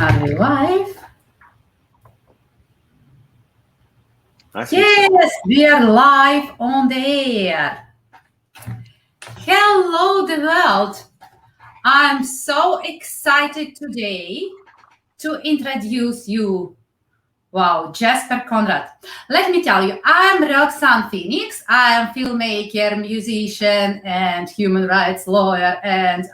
Are we live? I think so. Yes, we are live on the air. Hello, the world. I'm so excited today to introduce you. Wow, Jesper Conrad. Let me tell you, I'm Roxanne Phoenix. I am filmmaker, musician, and human rights lawyer, and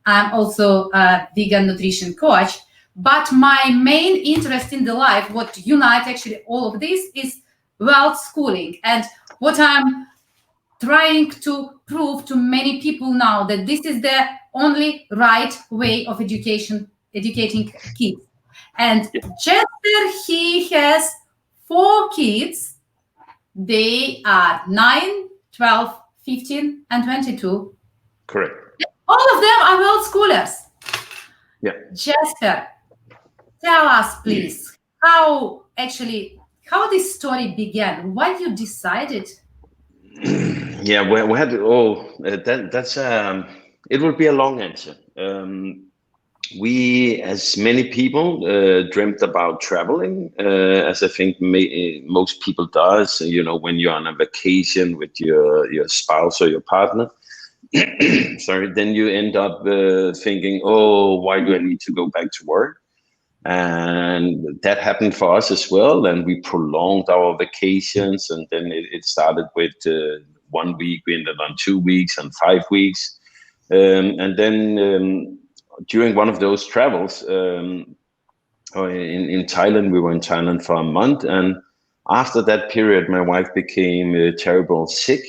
I'm also a vegan nutrition coach. But my main interest in the life, what unites actually all of this, is world schooling. And what I'm trying to prove to many people now that this is the only right way of educating kids. And Jesper, he has 4 kids. They are 9, 12, 15, and 22. Correct. All of them are world schoolers. Yeah. Jesper, tell us, please, how this story began. Why you decided? Yeah, we had that's it would be a long answer. We, as many people, dreamt about traveling, as I think most people does. You know, when you're on a vacation with your spouse or your partner, sorry, then you end up thinking, oh, why do I need to go back to work? And that happened for us as well. And we prolonged our vacations, and then it started with 1 week. We ended on 2 weeks and 5 weeks, and then during one of those travels in Thailand, we were in Thailand for a month, and after that period, my wife became terrible sick.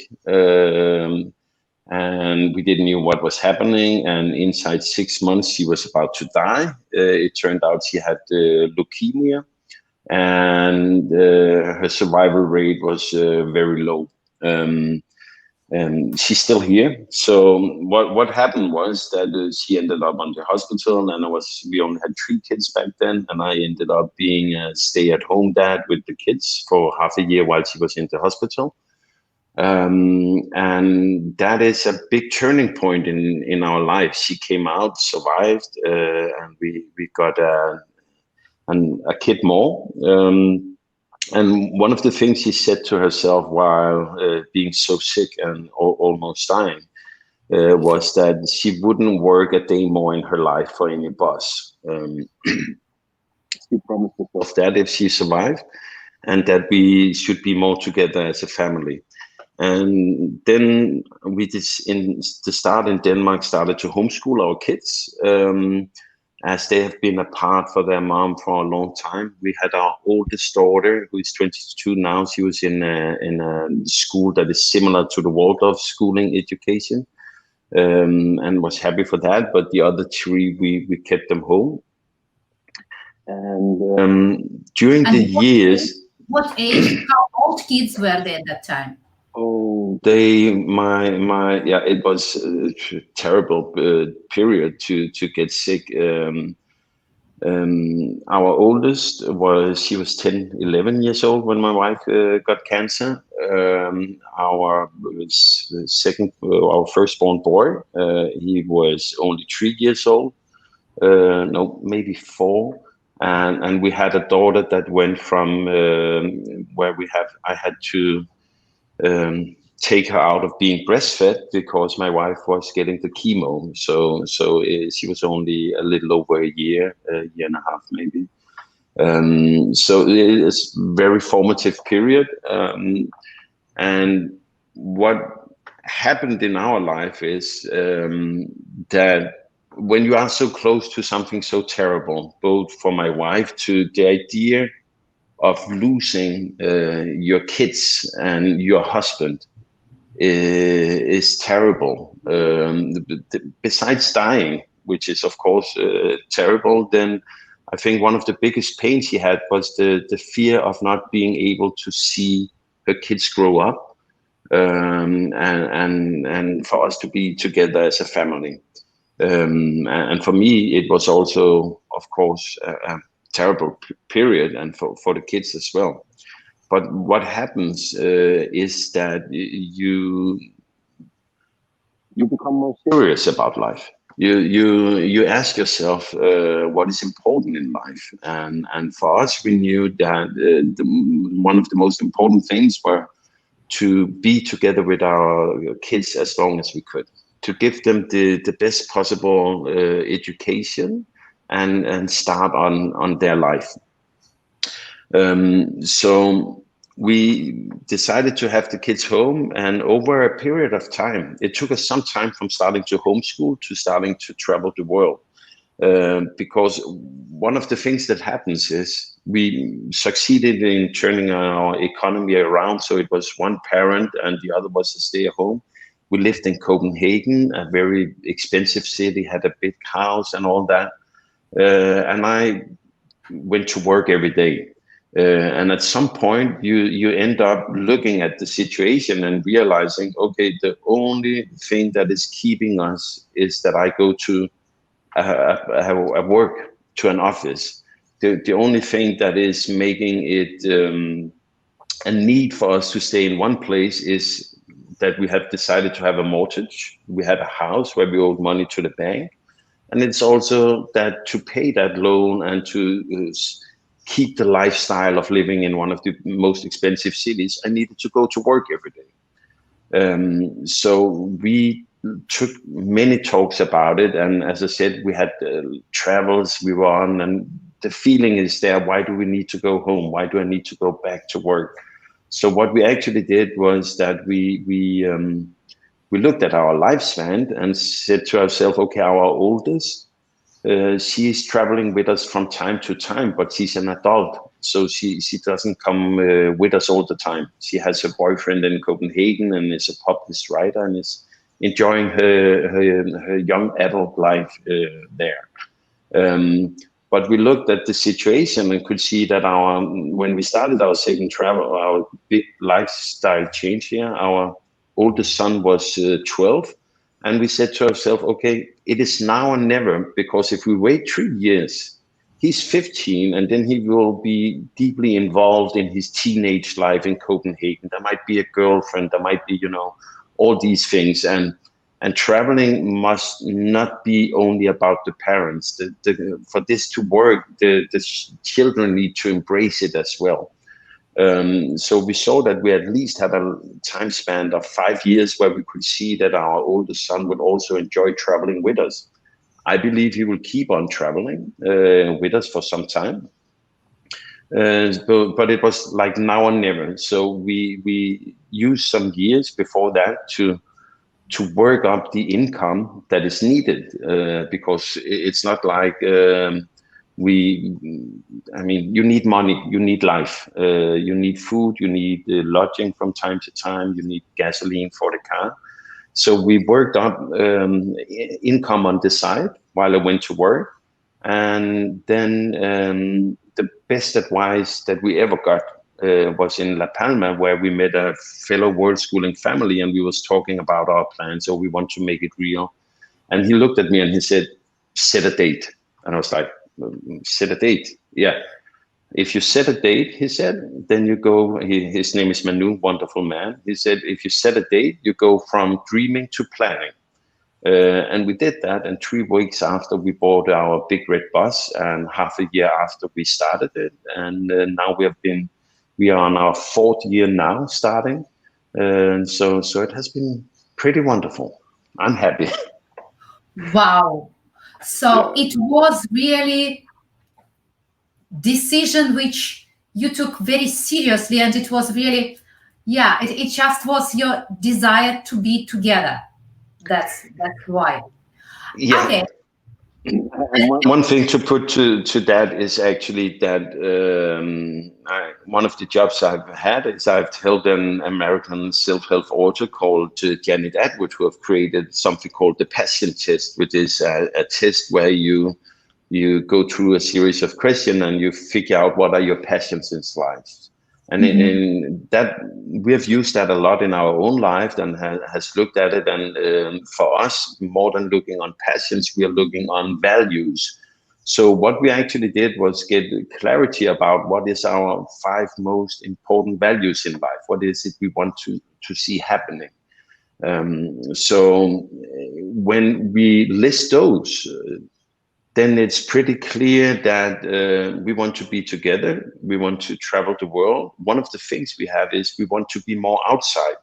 And we didn't know what was happening. And inside 6 months, she was about to die. It turned out she had leukemia, and her survival rate was very low. And she's still here. So what happened was that she ended up on the hospital, and we only had 3 kids back then, and I ended up being a stay-at-home dad with the kids for half a year while she was in the hospital. And that is a big turning point in our life. She came out, survived, and we got a kid more. And one of the things she said to herself while being so sick and almost dying was that she wouldn't work a day more in her life for any boss. She promised herself that if she survived, and that we should be more together as a family. And then we just in Denmark started to homeschool our kids, as they have been apart from their mom for a long time. We had our oldest daughter, who is 22 now. She was in a school that is similar to the Waldorf schooling education, and was happy for that. But the other 3, we kept them home. And during the years, what age? How old kids were they at that time? Oh, it was a terrible period to get sick. Our oldest she was 10, 11 years old when my wife got cancer. Our firstborn boy, he was only 3 years old. No, maybe 4. And we had a daughter that went from where I had to take her out of being breastfed because my wife was getting the chemo. So she was only a little over a year and a half maybe. So it's very formative period. And what happened in our life is that when you are so close to something so terrible, both for my wife, to the idea of losing your kids and your husband is terrible. Besides dying, which is of course terrible, then I think one of the biggest pains she had was the fear of not being able to see her kids grow up, and for us to be together as a family. And for me, it was also, of course, a terrible period, and for the kids as well. But what happens is that you become more serious about life. you ask yourself what is important in life, and for us, we knew that one of the most important things were to be together with our kids as long as we could, to give them the best possible education and start on their life. So we decided to have the kids home, and over a period of time, it took us some time from starting to homeschool to starting to travel the world. Because one of the things that happens is we succeeded in turning our economy around. So it was one parent and the other was a stay at home. We lived in Copenhagen, a very expensive city, had a big house and all that. And I went to work every day. And at some point, you end up looking at the situation and realizing, okay, the only thing that is keeping us is that I go to a work, to an office. The only thing that is making it a need for us to stay in one place is that we have decided to have a mortgage. We had a house where we owed money to the bank. And it's also that to pay that loan and to keep the lifestyle of living in one of the most expensive cities, I needed to go to work every day. So we took many talks about it. And as I said, we had travels we were on, and the feeling is there. Why do we need to go home? Why do I need to go back to work? So what we actually did was that we looked at our lifespan and said to ourselves, okay, our oldest, she is traveling with us from time to time, but she's an adult. So she doesn't come with us all the time. She has a boyfriend in Copenhagen and is a published writer and is enjoying her young adult life there. But we looked at the situation and could see that when we started our second travel, our big lifestyle change here, our oldest son was 12. And we said to ourselves, okay, it is now or never, because if we wait 3 years, he's 15, and then he will be deeply involved in his teenage life in Copenhagen. There might be a girlfriend, there might be, all these things. And traveling must not be only about the parents. For this to work, the children need to embrace it as well. So we saw that we at least had a time span of 5 years where we could see that our oldest son would also enjoy traveling with us. I believe he will keep on traveling with us for some time. But it was like now or never. So we used some years before that to work up the income that is needed, because it's not like you need money, you need life, you need food, you need lodging from time to time, you need gasoline for the car. So we worked up income on the side while I went to work. And then the best advice that we ever got was in La Palma, where we met a fellow world-schooling family, and we was talking about our plans. So we want to make it real. And he looked at me and he said, set a date. And I was like, set a date? Yeah. If you set a date, he said, then you go, his name is Manu, wonderful man. He said, if you set a date, you go from dreaming to planning. And we did that. And 3 weeks after, we bought our big red bus, and half a year after we started it. And now we are on our 4th year now starting. And so it has been pretty wonderful. I'm happy. Wow. So it was really decision which you took very seriously, and it was really, it just was your desire to be together. That's why. Yeah. Okay. One thing to put to that is actually that one of the jobs I've had is I've helped an American self-help author called Janet Atwood, who have created something called the Passion Test, which is a test where you go through a series of questions and you figure out what are your passions in life. And in that, we have used that a lot in our own life and has looked at it. And for us, more than looking on passions, we are looking on values. So what we actually did was get clarity about what is our 5 most important values in life. What is it we want to see happening? So when we list those, then it's pretty clear that we want to be together. We want to travel the world. One of the things we have is we want to be more outside.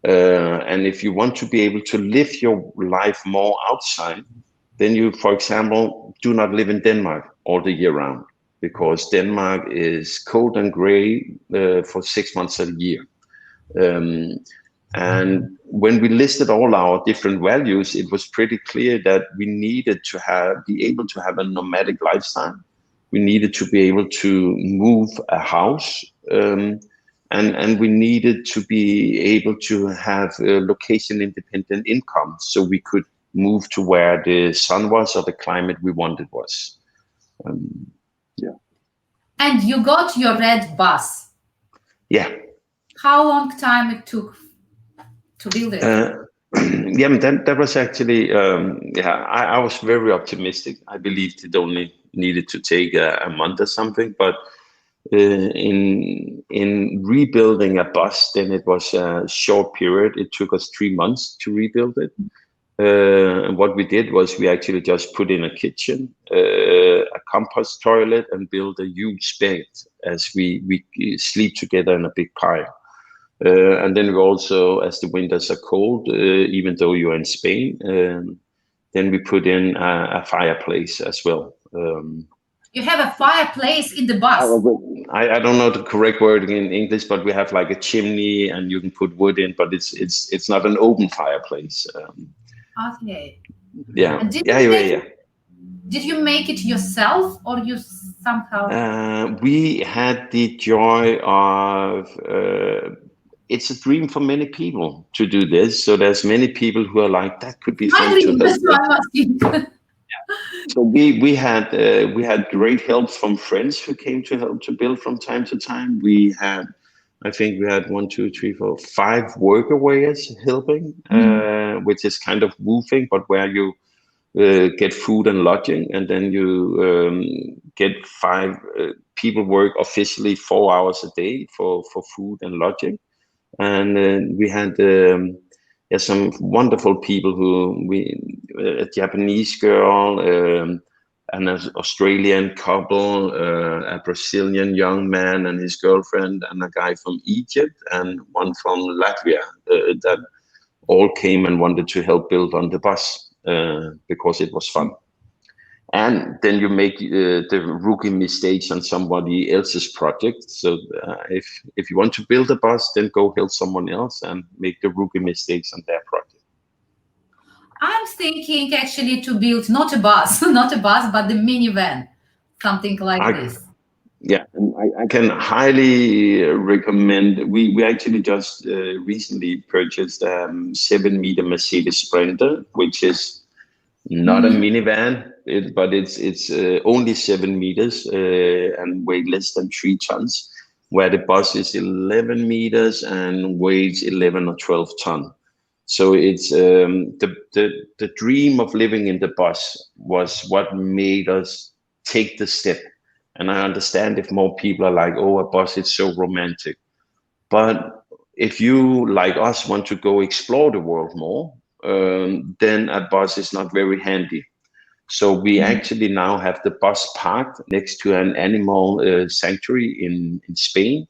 And if you want to be able to live your life more outside, then you, for example, do not live in Denmark all the year round, because Denmark is cold and gray for 6 months a year. And when we listed all our different values, it was pretty clear that we needed to be able to have a nomadic lifestyle. We needed to be able to move a house, and we needed to be able to have location-independent income, so we could move to where the sun was or the climate we wanted was. Yeah. And you got your red bus. Yeah. How long time it took to build it? Yeah, that was actually, I was very optimistic. I believed it only needed to take a month or something, but in rebuilding a bus, then it was a short period. It took us 3 months to rebuild it. And what we did was we actually just put in a kitchen, a compost toilet, and built a huge bed as we sleep together in a big pile. And then we also, as the winters are cold, even though you're in Spain, then we put in a fireplace as well. You have a fireplace in the bus? I don't know the correct word in English, but we have like a chimney and you can put wood in, but it's not an open fireplace. Okay. Yeah. And did you make it yourself, or you somehow? We had the joy of. It's a dream for many people to do this. So there's many people who are like, that could be fun to help. So we had great help from friends who came to help to build from time to time. I think we had 1, 2, 3, 4, 5 workawayers helping, which is kind of woofing, but where you get food and lodging, and then you get 5 people work officially 4 hours a day for food and lodging. And we had some wonderful people a Japanese girl, an Australian couple, a Brazilian young man and his girlfriend, and a guy from Egypt, and one from Latvia, that all came and wanted to help build on the bus because it was fun. And then you make the rookie mistakes on somebody else's project. So if you want to build a bus, then go help someone else and make the rookie mistakes on their project. I'm thinking actually to build not a bus, but the minivan, something like this. Yeah, and I can highly recommend. We actually just recently purchased a 7-meter Mercedes Sprinter, which is not a minivan, but it's only 7 meters and weigh less than 3 tons, where the bus is 11 meters and weighs 11 or 12 tons. So it's the dream of living in the bus was what made us take the step. And I understand if more people are like, oh, a bus, it's so romantic. But if you, like us, want to go explore the world more, then a bus is not very handy. So we actually now have the bus parked next to an animal sanctuary in Spain.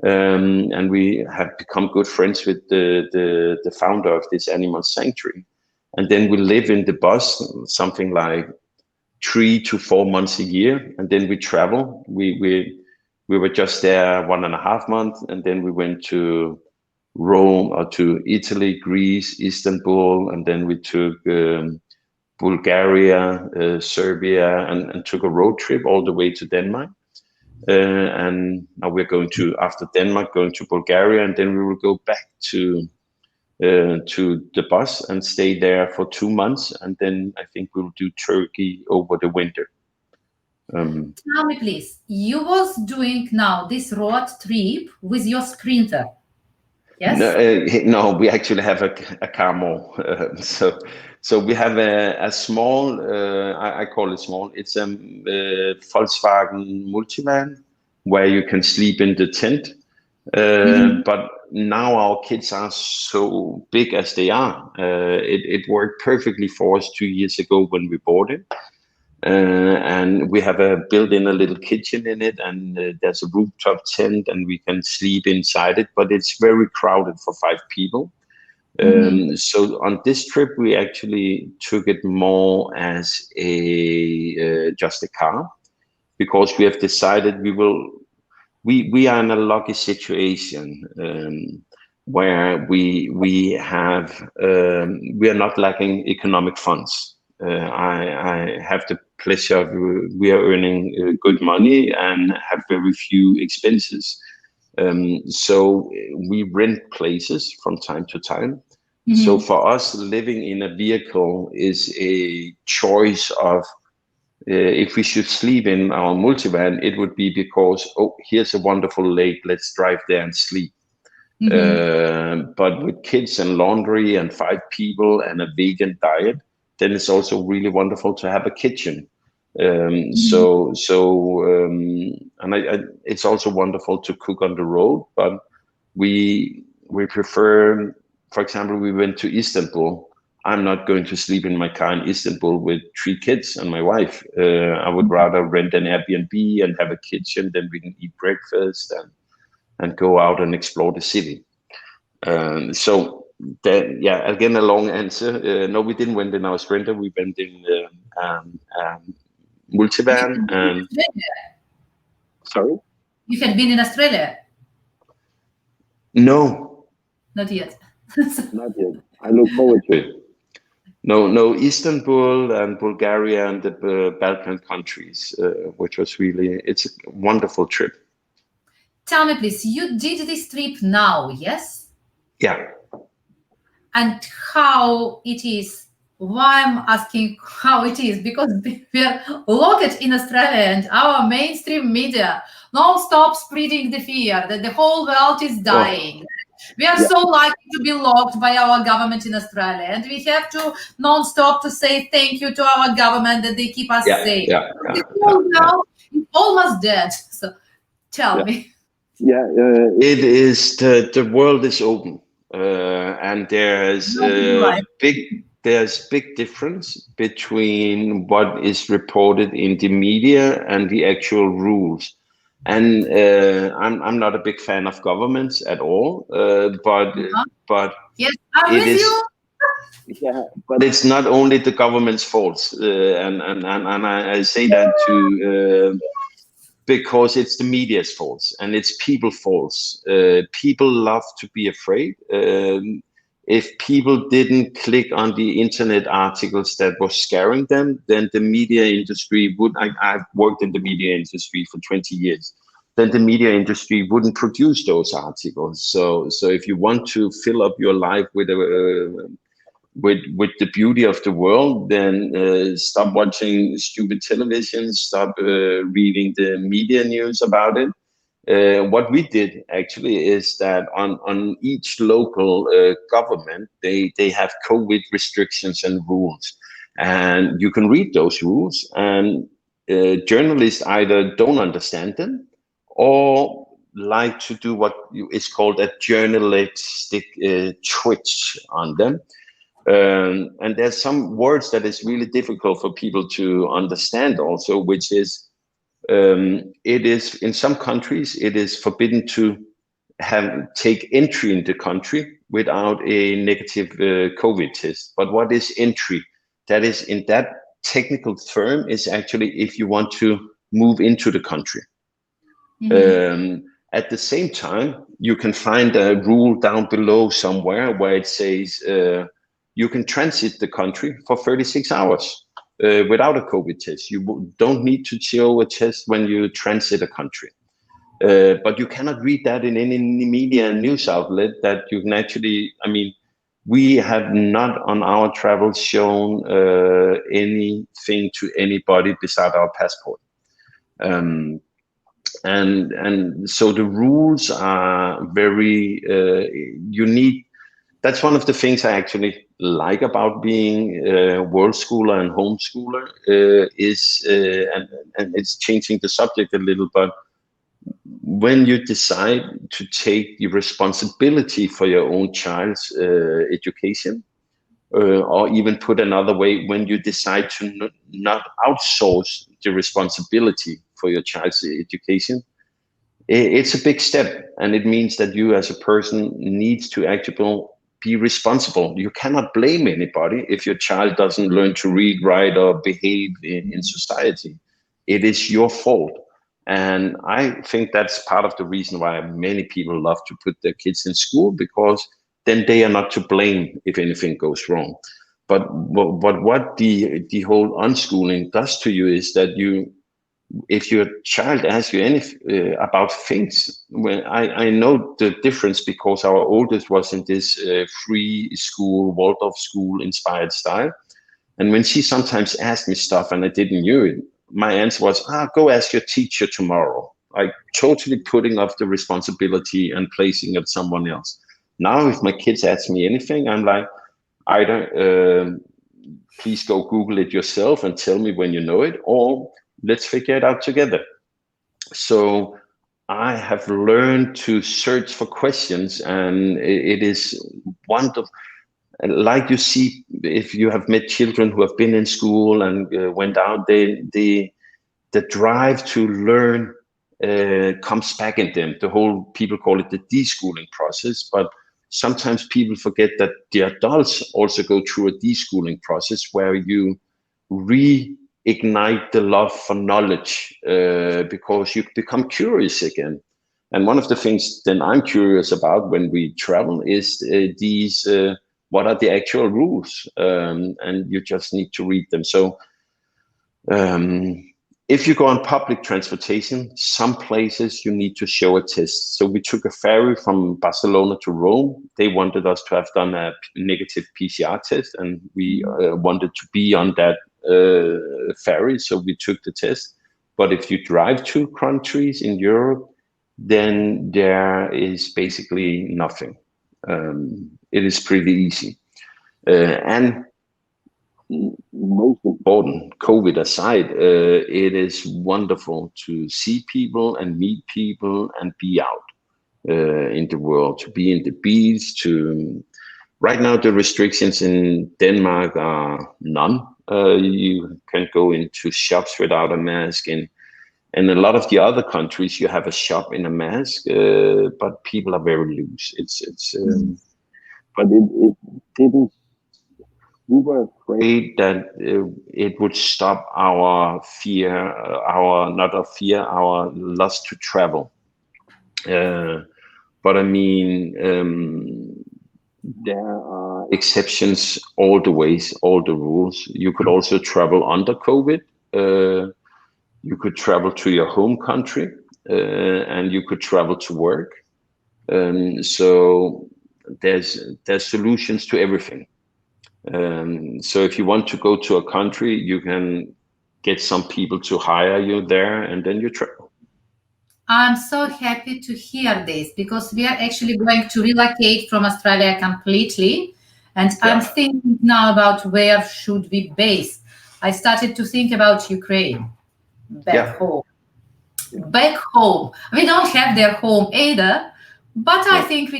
And we have become good friends with the founder of this animal sanctuary. And then we live in the bus, something like 3 to 4 months a year. And then we travel. We were just there 1.5 months. And then we went to Rome or to Italy, Greece, Istanbul, and then we took Bulgaria, Serbia, and took a road trip all the way to Denmark. And now we're going to, after Denmark, going to Bulgaria, and then we will go back to the bus and stay there for 2 months, and then I think we'll do Turkey over the winter. Tell me, please, you was doing now this road trip with your Sprinter. Yes? No, we actually have a car more. So we have a small, I call it small. It's a Volkswagen multivan where you can sleep in the tent. But now our kids are so big as they are. It worked perfectly for us 2 years ago when we bought it. And we have built in a little kitchen in it, and there's a rooftop tent, and we can sleep inside it, but it's very crowded for 5 people. So on this trip, we actually took it more as just a car, because we have decided we are in a lucky situation, where we are not lacking economic funds. I have the pleasure of, we are earning good money and have very few expenses. So we rent places from time to time. So for us, living in a vehicle is a choice of, if we should sleep in our multivan, it would be because, oh, here's a wonderful lake, let's drive there and sleep. But with kids and laundry and 5 people and a vegan diet, then it's also really wonderful to have a kitchen. It's also wonderful to cook on the road, but we prefer, for example, we went to Istanbul. I'm not going to sleep in my car in Istanbul with 3 kids and my wife. I would rather rent an Airbnb and have a kitchen, then we can eat breakfast and go out and explore the city. So that, yeah, again, a long answer. No, we didn't went in our Sprinter. We went in multivan. And sorry, you had been in Australia? No, Not yet. not yet. I look forward to it. No, Istanbul and Bulgaria and the Balkan countries, which was really, it's a wonderful trip. Tell me, please, you did this trip now, yes? Yeah. And how it is? Why I'm asking how it is, because we are locked in Australia and our mainstream media non-stop spreading the fear that the whole world is dying. We are so lucky to be locked by our government in Australia, and we have to non-stop to say thank you to our government that they keep us safe. The whole world is almost dead. So tell me. Yeah, it is, the world is open, and there's big difference between what is reported in the media and the actual rules. And I'm not a big fan of governments at all, but yes, I'm with you. Yeah, but it's not only the government's faults, and I say that to because it's the media's faults and it's people's faults. People love to be afraid. If people didn't click on the internet articles that were scaring them, then the media industry would, I've worked in the media industry for 20 years, then the media industry wouldn't produce those articles. So if you want to fill up your life with the beauty of the world, then stop watching stupid television, stop reading the media news about it. What we did actually is that on each local government, they have COVID restrictions and rules, and you can read those rules, and journalists either don't understand them or like to do what is called a journalistic twitch on them. And there's some words that is really difficult for people to understand also, which is, it is in some countries, it is forbidden to take entry in the country without a negative COVID test. But what is entry? That is, in that technical term, is actually if you want to move into the country. At the same time, you can find a rule down below somewhere where it says you can transit the country for 36 hours without a COVID test. You don't need to show a test when you transit a country. But you cannot read that in any media and news outlet that you can actually, I mean, we have not on our travels shown anything to anybody beside our passport. And so the rules are very unique. That's one of the things I actually like about being a world schooler and homeschooler, and it's changing the subject a little, but when you decide to take the responsibility for your own child's education, or even put another way, when you decide to not outsource the responsibility for your child's education, it's a big step, and it means that you as a person needs to actually be responsible. You cannot blame anybody if your child doesn't learn to read, write, or behave in society. It is your fault. And I think that's part of the reason why many people love to put their kids in school, because then they are not to blame if anything goes wrong. But what the whole unschooling does to you is that if your child asks you anything about things, when I know the difference, because our oldest was in this free school, Waldorf school inspired style. And when she sometimes asked me stuff and I didn't know it, my answer was, go ask your teacher tomorrow. Like totally putting off the responsibility and placing it someone else. Now, if my kids ask me anything, I'm like, either please go Google it yourself and tell me when you know it, or let's figure it out together. So I have learned to search for questions, and it is wonderful. Like you see, if you have met children who have been in school and went out, the drive to learn comes back in them. The whole, people call it the deschooling process, but sometimes people forget that the adults also go through a deschooling process where you reignite the love for knowledge because you become curious again. And one of the things then I'm curious about when we travel is these what are the actual rules, and you just need to read them. So if you go on public transportation, some places you need to show a test. So we took a ferry from Barcelona to Rome. They wanted us to have done a negative PCR test, and we wanted to be on that ferry, so we took the test. But if you drive to countries in Europe, then there is basically nothing. It is pretty easy. And most important, COVID aside, it is wonderful to see people and meet people and be out in the world, to be in the beach. Right now, the restrictions in Denmark are none. You can go into shops without a mask, and a lot of the other countries, you have a shop in a mask, but people are very loose. But it didn't. We were afraid that it would stop our fear, our lust to travel. But I mean, there are exceptions all the ways, all the rules. You could also travel under COVID. You could travel to your home country, and you could travel to work. So there's solutions to everything. So if you want to go to a country, you can get some people to hire you there, and then you travel. I'm so happy to hear this, because we are actually going to relocate from Australia completely. And I'm thinking now about where should we base. I started to think about Ukraine, back home. Back home. We don't have their home either, but I think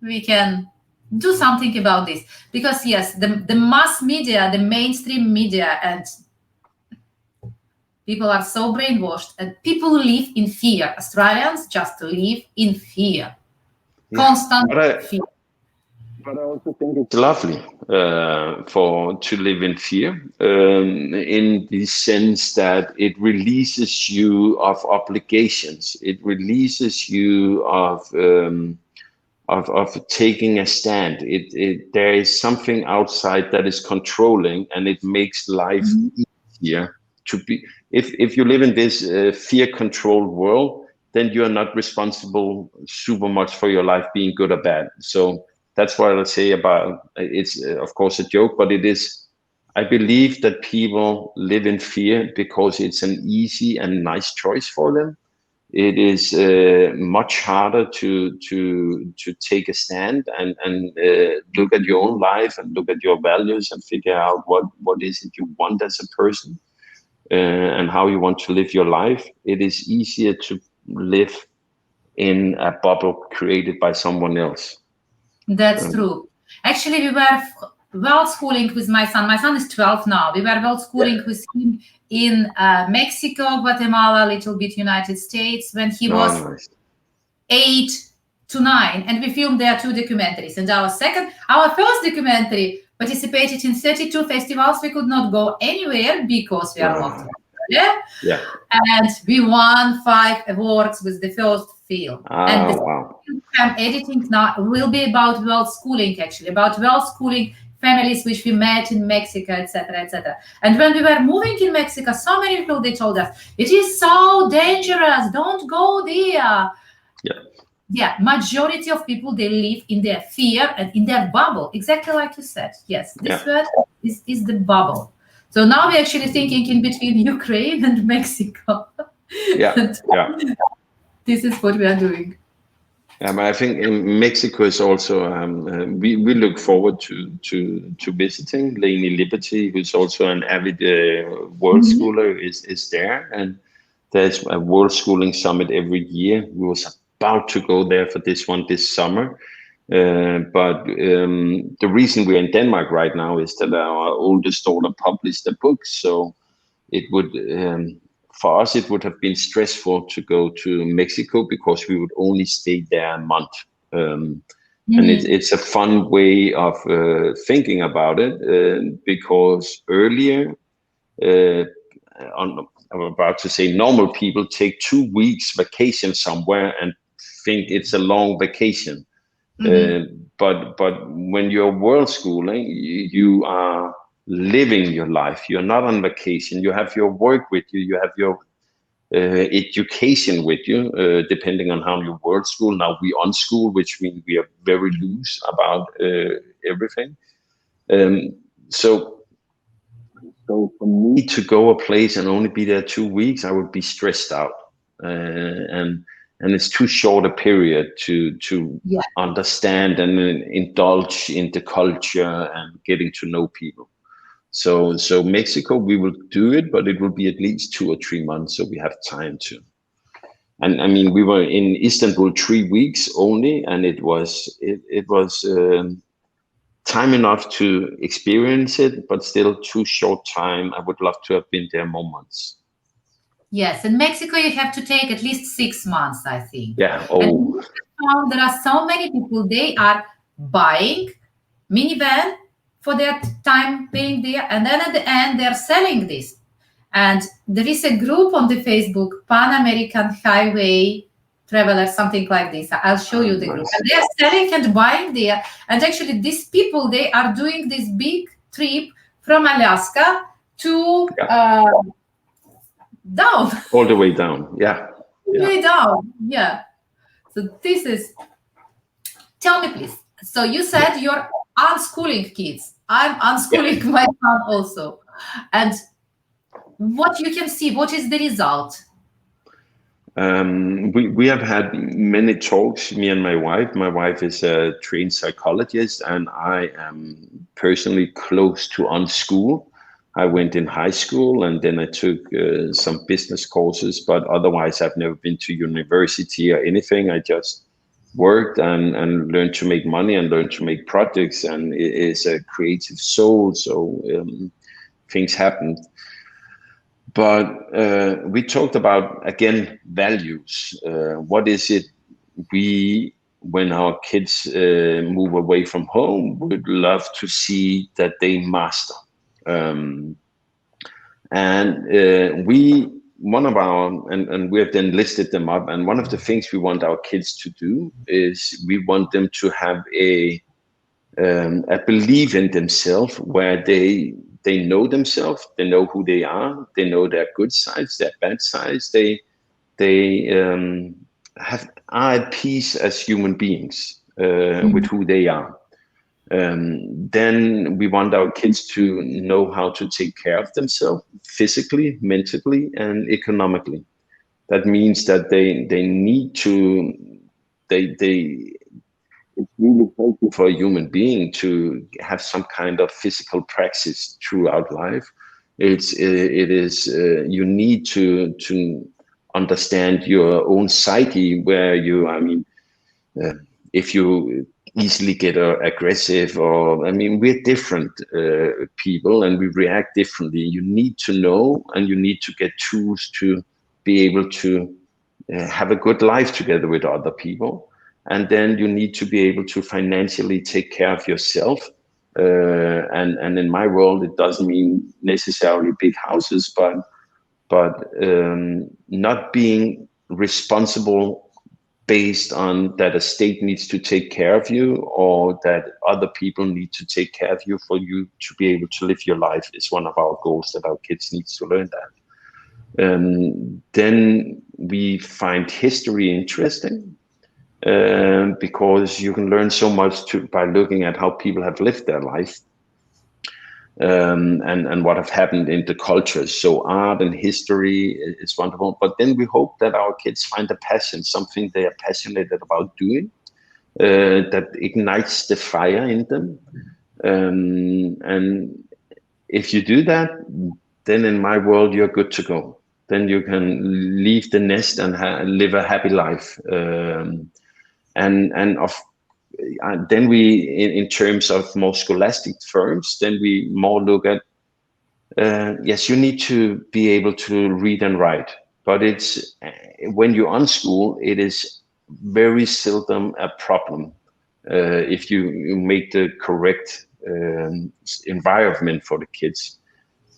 we can do something about this, because yes, the mass media, the mainstream media, and people are so brainwashed, and people live in fear. Australians just live in fear, constant fear. But I also think it's lovely to live in fear, in the sense that it releases you of obligations. It releases you of taking a stand. There is something outside that is controlling, and it makes life easier to be. If you live in this fear-controlled world, then you are not responsible super much for your life being good or bad. So that's what I'll say about it's. Of course, a joke, but it is. I believe that people live in fear because it's an easy and nice choice for them. It is much harder to take a stand and look at your own life and look at your values and figure out what is it you want as a person, and how you want to live your life. It is easier to live in a bubble created by someone else. That's true. Actually, we were world schooling with my son. My son is 12 now. We were world schooling with him in Mexico, Guatemala, a little bit United States when he was Nice. 8 to 9, and we filmed there 2 documentaries. And our first documentary participated in 32 festivals. We could not go anywhere because we are locked. Yeah. And we won 5 awards with the first film. And the film I'm editing now will be about world schooling, actually, about world schooling families which we met in Mexico, etc., etc. And when we were moving in Mexico, so many people, they told us, it is so dangerous, don't go there. Yeah, majority of people, they live in their fear and in their bubble, exactly like you said. Yes, this word is the bubble. So now we're actually thinking in between Ukraine and Mexico. This is what we are doing. But I think in Mexico is also we look forward to visiting. Lainey Liberty, who's also an avid world schooler, is there, and there's a world schooling summit every year. We was about to go there for this one this summer, but the reason we're in Denmark right now is that our oldest daughter published a book, so it would for us it would have been stressful to go to Mexico because we would only stay there a month, and it's a fun way of thinking about it, because earlier I'm about to say normal people take 2 weeks vacation somewhere and think it's a long vacation. But when you're world schooling, you are living your life. You're not on vacation. You have your work with you. You have your education with you, depending on how you world school. Now we on school, which means we are very loose about everything. So for me to go a place and only be there 2 weeks, I would be stressed out, and it's too short a period to understand and indulge in the culture and getting to know people. So Mexico, we will do it, but it will be at least 2 or 3 months, so we have time to. And I mean, we were in Istanbul 3 weeks only, and it was time enough to experience it, but still too short time. I would love to have been there more months. Yes, in Mexico you have to take at least 6 months, I think. Yeah. And there are so many people, they are buying minivan for their time being there, and then at the end they're selling this. And there is a group on the Facebook, Pan American Highway Traveler, something like this. I'll show you the group. And they are selling and buying there. And actually these people, they are doing this big trip from Alaska to down. All the way down. Yeah. Way down. Yeah. So this is, tell me please. So you said you're unschooling kids. I'm unschooling my son also. And what you can see, what is the result? We have had many talks, me and my wife. My wife is a trained psychologist, and I am personally close to unschool. I went in high school, and then I took some business courses, but otherwise I've never been to university or anything. I just worked and learned to make money and learned to make projects, and it is a creative soul, so things happened. But we talked about, again, values. What is it we, when our kids move away from home, would love to see that they master? We have then listed them up, and one of the things we want our kids to do is we want them to have a belief in themselves, where they know themselves, they know who they are, they know their good sides, their bad sides, they are at peace as human beings with who they are. Then we want our kids to know how to take care of themselves physically, mentally, and economically. That means that they need to, it's really healthy for a human being to have some kind of physical practice throughout life. You need to understand your own psyche, where you, I mean, if you easily get aggressive, or I mean, we're different people and we react differently. You need to know, and you need to get tools to be able to have a good life together with other people. And then you need to be able to financially take care of yourself. And in my world, it doesn't mean necessarily big houses, but not being responsible based on that a state needs to take care of you, or that other people need to take care of you for you to be able to live your life, is one of our goals, that our kids need to learn that. Then we find history interesting, because you can learn so much by looking at how people have lived their life, and what have happened in the cultures. So art and history is wonderful. But then we hope that our kids find a passion, something they are passionate about doing, that ignites the fire in them. And if you do that, then in my world, you're good to go. Then you can leave the nest and live a happy life. Then we, in terms of more scholastic firms, then we more look at, yes, you need to be able to read and write, but it's when you're on school, it is very seldom a problem if you make the correct environment for the kids.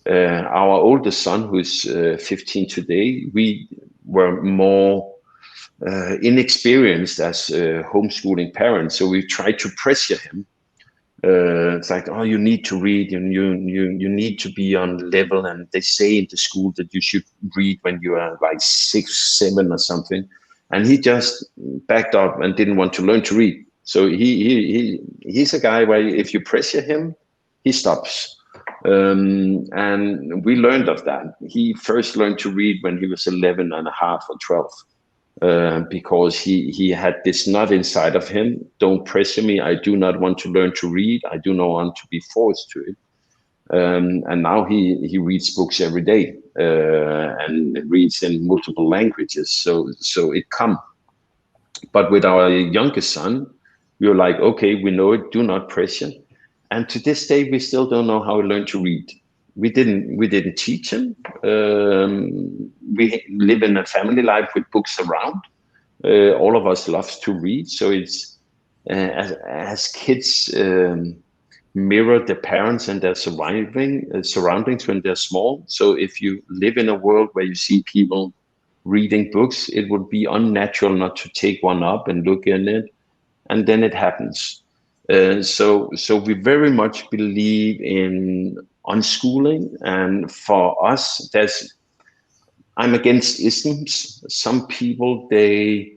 Our oldest son, who's 15 today, we were more inexperienced as homeschooling parents, so we tried to pressure him. It's like, oh, you need to read, and you need to be on level, and they say in the school that you should read when you are like 6, 7 or something, and he just backed up and didn't want to learn to read. So he's a guy where if you pressure him, he stops. And we learned of that. He first learned to read when he was 11 and a half or 12. Because he had this nut inside of him. Don't pressure me. I do not want to learn to read. I do not want to be forced to it. And now he reads books every day and reads in multiple languages. So it comes. But with our youngest son, we were like, okay, we know it. Do not pressure. And to this day, we still don't know how he learned to read. We didn't teach him. We live in a family life with books around. All of us loves to read, so it's as kids mirror their parents and their surroundings when they're small. So if you live in a world where you see people reading books, it would be unnatural not to take one up and look in it, and then it happens. So we very much believe in unschooling, and for us, I'm against isms. Some people, they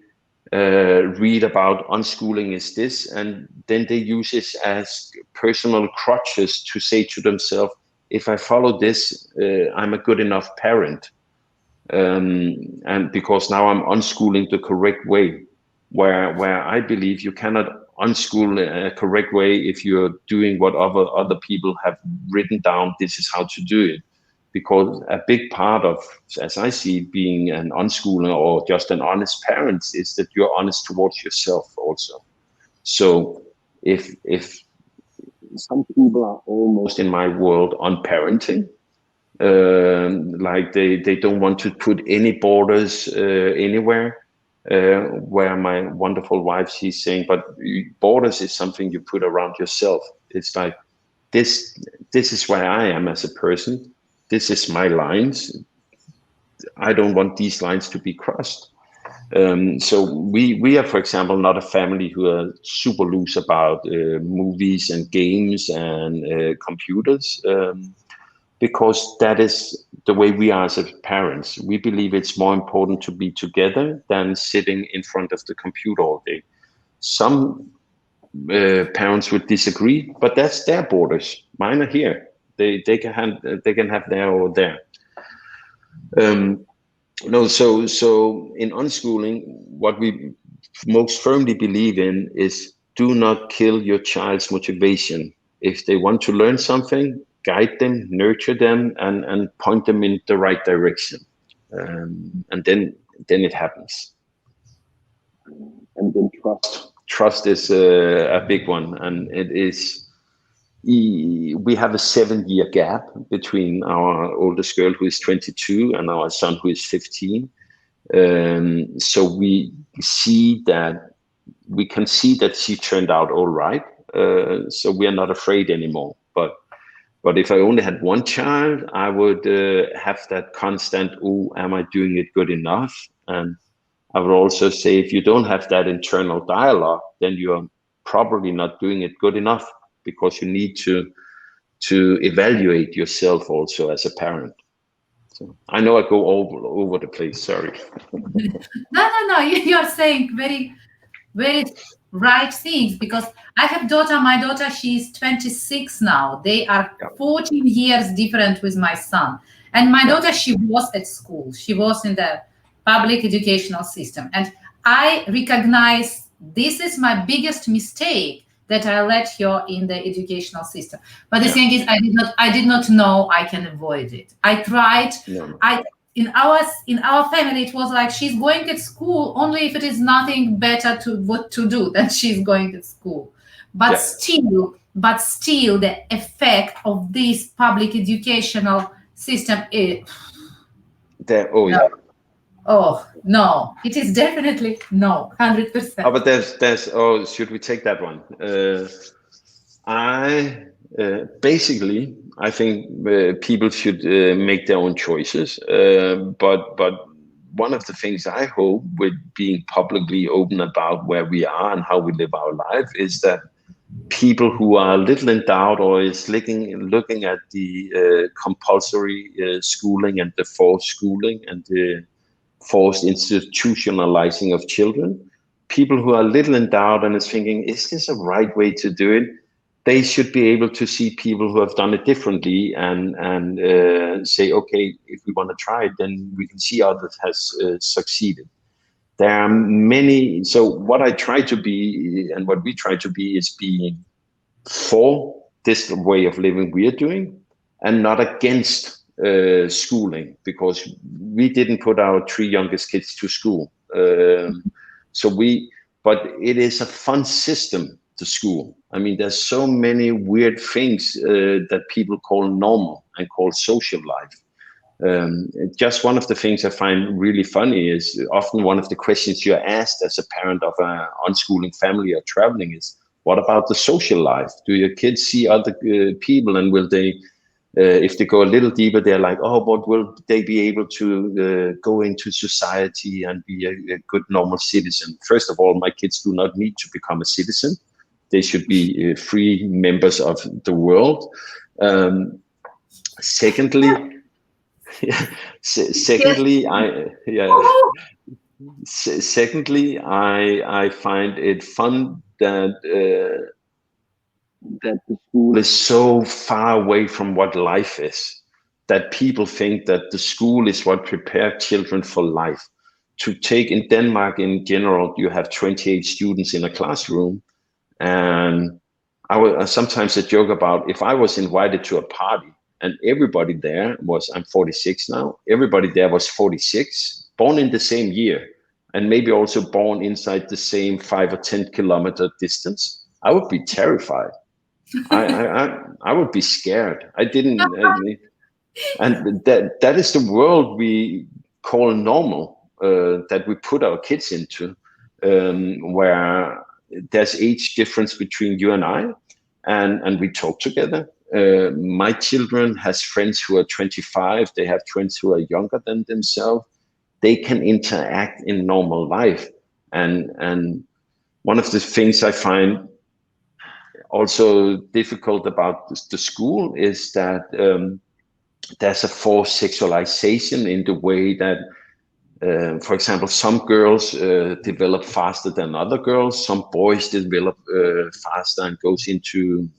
read about unschooling is this, and then they use this as personal crutches to say to themselves, if I follow this, I'm a good enough parent. And because now I'm unschooling the correct way, where I believe you cannot unschool a correct way if you're doing what other people have written down, this is how to do it. Because a big part of, as I see, being an unschooler or just an honest parent is that you're honest towards yourself also. So if some people are almost in my world on parenting, like they don't want to put any borders anywhere, where my wonderful wife, she's saying, but borders is something you put around yourself. It's like, this is where I am as a person. This is my lines. I don't want these lines to be crossed. So we are, for example, not a family who are super loose about movies and games and computers, because that is the way we are as parents. We believe it's more important to be together than sitting in front of the computer all day. Some parents would disagree, but that's their borders. Mine are here. They can have their or there. No, so in unschooling, what we most firmly believe in is, do not kill your child's motivation. If they want to learn something, guide them, nurture them, and point them in the right direction. And then then it happens. And then trust is a big one, and it is. We have a 7-year gap between our oldest girl, who is 22, and our son, who is 15. So we can see that she turned out all right. So we are not afraid anymore. But if I only had one child, I would have that constant, oh, am I doing it good enough? And I would also say, if you don't have that internal dialogue, then you're probably not doing it good enough, because you need to evaluate yourself also as a parent. So I know I go over the place, sorry. No. You're saying very, very right things, because I have daughter. My daughter, she's 26 now. They are 14 years different with my son. And my daughter, she was at school. She was in the public educational system. And I recognize this is my biggest mistake, that I let her in the educational system. But the thing is, I did not know I can avoid it. I tried. In our family, it was like, she's going to school only if it is nothing better to do, than she's going to school. But still, the effect of this public educational system is. Oh no, it is definitely no, 100%. Oh, but there's. Oh, should we take that one? Basically, I think people should make their own choices. But one of the things I hope, with being publicly open about where we are and how we live our life, is that people who are a little in doubt, or is looking at the compulsory schooling and the forced schooling and the forced institutionalizing of children, people who are a little in doubt and is thinking, is this a right way to do it? They should be able to see people who have done it differently and say, okay, if we want to try it, then we can see others has succeeded. There are many. So what I try to be, and what we try to be, is being for this way of living we are doing, and not against schooling, because we didn't put our 3 youngest kids to school. But it is a fun system, to school. I mean, there's so many weird things that people call normal and call social life. Just one of the things I find really funny is, often one of the questions you're asked as a parent of an unschooling family or traveling is, what about the social life? Do your kids see other people, and will they, if they go a little deeper, they're like, oh, but will they be able to go into society and be a good, normal citizen? First of all, my kids do not need to become a citizen. They should be free members of the world. Secondly, I find it fun that the school is so far away from what life is, that people think that the school is what prepares children for life. To take in Denmark in general, you have 28 students in a classroom, and sometimes I joke about, if I was invited to a party and everybody there was, I'm 46 now, everybody there was 46, born in the same year, and maybe also born inside the same 5 or 10 kilometer distance, I would be terrified. I would be scared. And that is the world we call normal, that we put our kids into, where there's age difference between you and I, and we talk together. My children has friends who are 25. They have friends who are younger than themselves. They can interact in normal life. And one of the things I find also difficult about the school is that there's a forced sexualization in the way that, for example, some girls develop faster than other girls. Some boys develop faster and goes into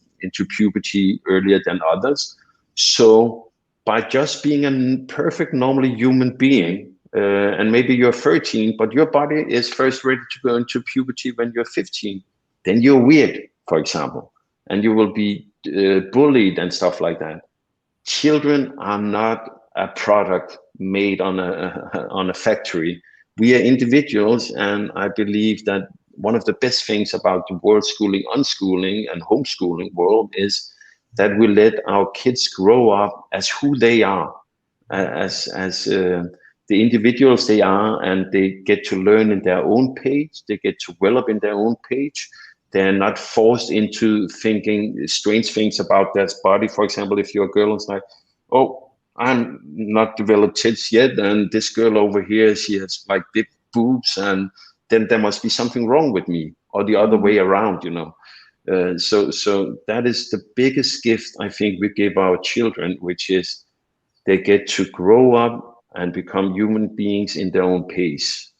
puberty earlier than others. So by just being a perfect, normal human being, and maybe you're 13, but your body is first ready to go into puberty when you're 15, then you're weird, for example, and you will be bullied and stuff like that. Children are not a product made on a factory we are individuals, and I believe that one of the best things about the world schooling, unschooling, and homeschooling world is that we let our kids grow up as who they are, as the individuals they are, and they get to learn in their own pace. They get to develop in their own pace. They're not forced into thinking strange things about their body. For example, if you're a girl, it's like, oh, I'm not developed tits yet, and this girl over here, she has like big boobs, and then there must be something wrong with me, or the other way around, you know. So that is the biggest gift I think we give our children, which is they get to grow up and become human beings in their own pace.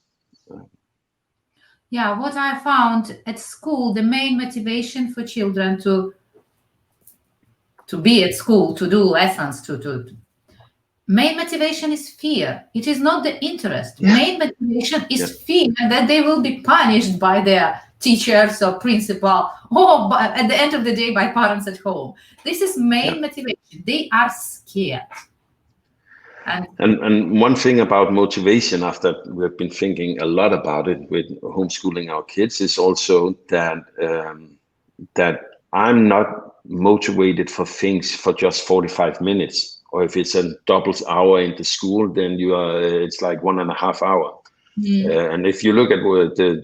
Yeah, what I found at school, the main motivation for children to be at school, to do lessons, to main motivation is fear. It is not the interest. Yeah. Main motivation is Yeah. fear that they will be punished by their teachers or principal, or at the end of the day by parents at home. This is main motivation. They are scared. And one thing about motivation, after we've been thinking a lot about it with homeschooling our kids, is also that that I'm not motivated for things for just 45 minutes. Or if it's a double hour in the school, then it's like 1.5 hours. And if you look at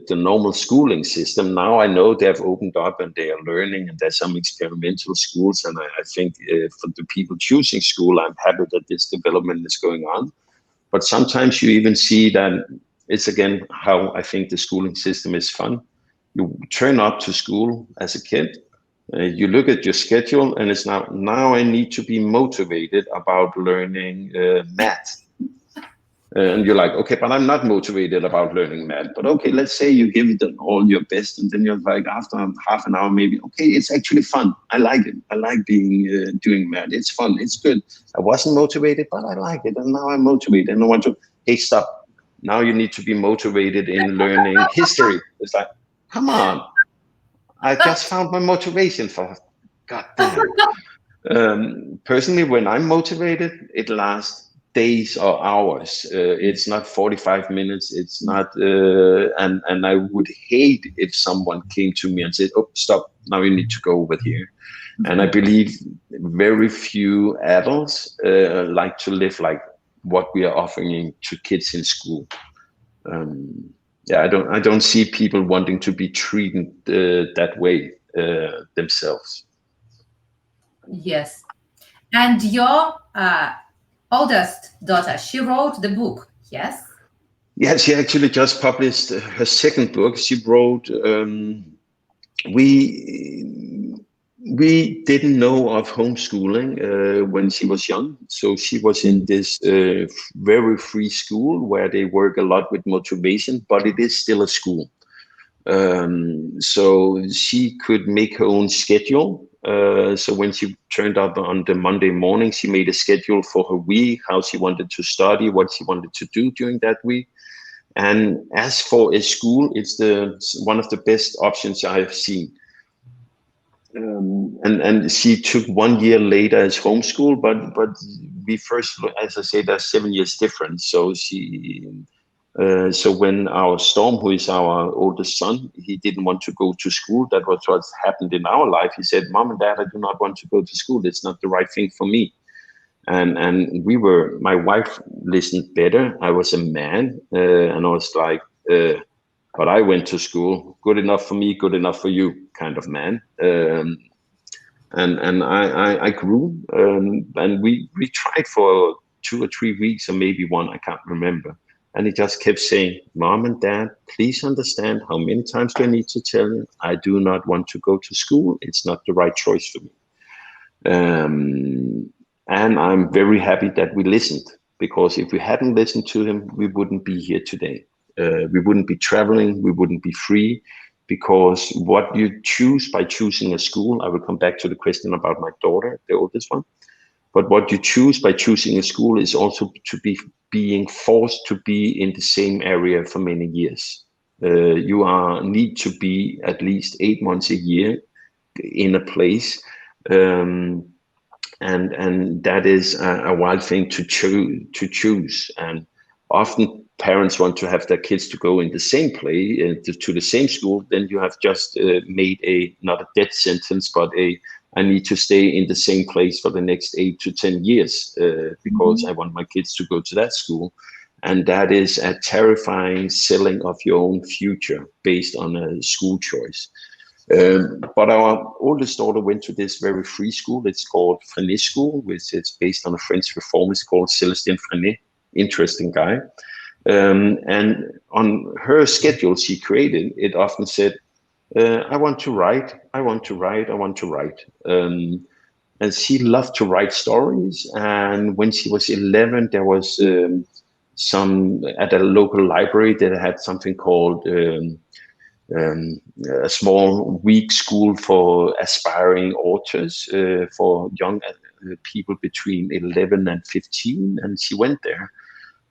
the normal schooling system, now I know they have opened up and they are learning, and there's some experimental schools. And I think for the people choosing school, I'm happy that this development is going on. But sometimes you even see that it's, again, how I think the schooling system is fun. You turn up to school as a kid, you look at your schedule, and it's now I need to be motivated about learning math. And you're like, okay, but I'm not motivated about learning math. But okay, let's say you give it all your best, and then you're like, after half an hour, maybe, okay, it's actually fun. I like it. I like doing math. It's fun. It's good. I wasn't motivated, but I like it, and now I'm motivated. And I want to, hey, stop. Now you need to be motivated in learning history. It's like, come on. I just found my motivation for, God damn. Personally, when I'm motivated, it lasts days or hours. It's not 45 minutes. It's not, and I would hate if someone came to me and said, "Oh, stop! Now you need to go over here." And I believe very few adults like to live like what we are offering to kids in school. I don't see people wanting to be treated that way themselves. Yes. And your oldest daughter, she wrote the book, yes? Yeah, she actually just published her second book. She wrote, we didn't know of homeschooling when she was young. So she was in this very free school where they work a lot with motivation, but it is still a school. So she could make her own schedule. So when she turned up on the Monday morning, she made a schedule for her week, how she wanted to study, what she wanted to do during that week. And as for a school, it's one of the best options I have seen. And she took 1 year later as homeschool, but we first, as I say, there's 7 years difference. So so when our Storm, who is our oldest son, he didn't want to go to school. That was what happened in our life. He said, "Mom and Dad, I do not want to go to school. It's not the right thing for me." And my wife listened better. I was a man, and I was like, but I went to school. Good enough for me, good enough for you, kind of man. And I grew, and we tried for 2 or 3 weeks, or maybe one, I can't remember. And he just kept saying, "Mom and Dad, please understand, how many times do I need to tell you? I do not want to go to school. It's not the right choice for me." And I'm very happy that we listened, because if we hadn't listened to him, we wouldn't be here today. We wouldn't be traveling. We wouldn't be free, because what you choose by choosing a school, I will come back to the question about my daughter, the oldest one. But what you choose by choosing a school is also to be being forced to be in the same area for many years. You need to be at least 8 months a year in a place, and that is a wild thing to choose. And often parents want to have their kids to go in the same play to the same school, then you have just made not a death sentence, but I need to stay in the same place for the next 8 to 10 years because I want my kids to go to that school. And that is a terrifying selling of your own future based on a school choice. But our oldest daughter went to this very free school. It's called Freinet School, which is based on a French reformist called Célestin Freinet. Interesting guy. And on her schedule she created, it often said, I want to write, I want to write, I want to write. And she loved to write stories. And when she was 11, there was some at a local library that had something called a small week school for aspiring authors for young people between 11 and 15. And she went there.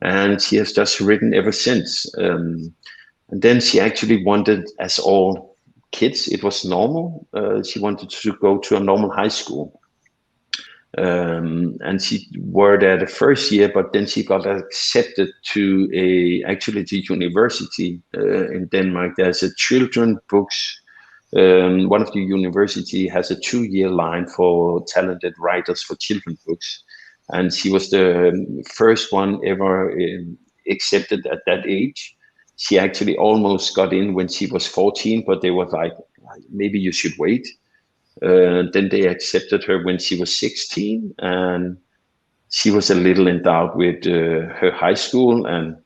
And she has just written ever since. And then she actually wanted, as all kids, it was normal. She wanted to go to a normal high school. And she were there the first year, but then she got accepted to actually to university in Denmark. There's a children books. One of the university has a 2-year line for talented writers for children books. And she was the first one ever accepted at that age. She actually almost got in when she was 14, but they were like, maybe you should wait. Then they accepted her when she was 16, and she was a little in doubt with her high school. And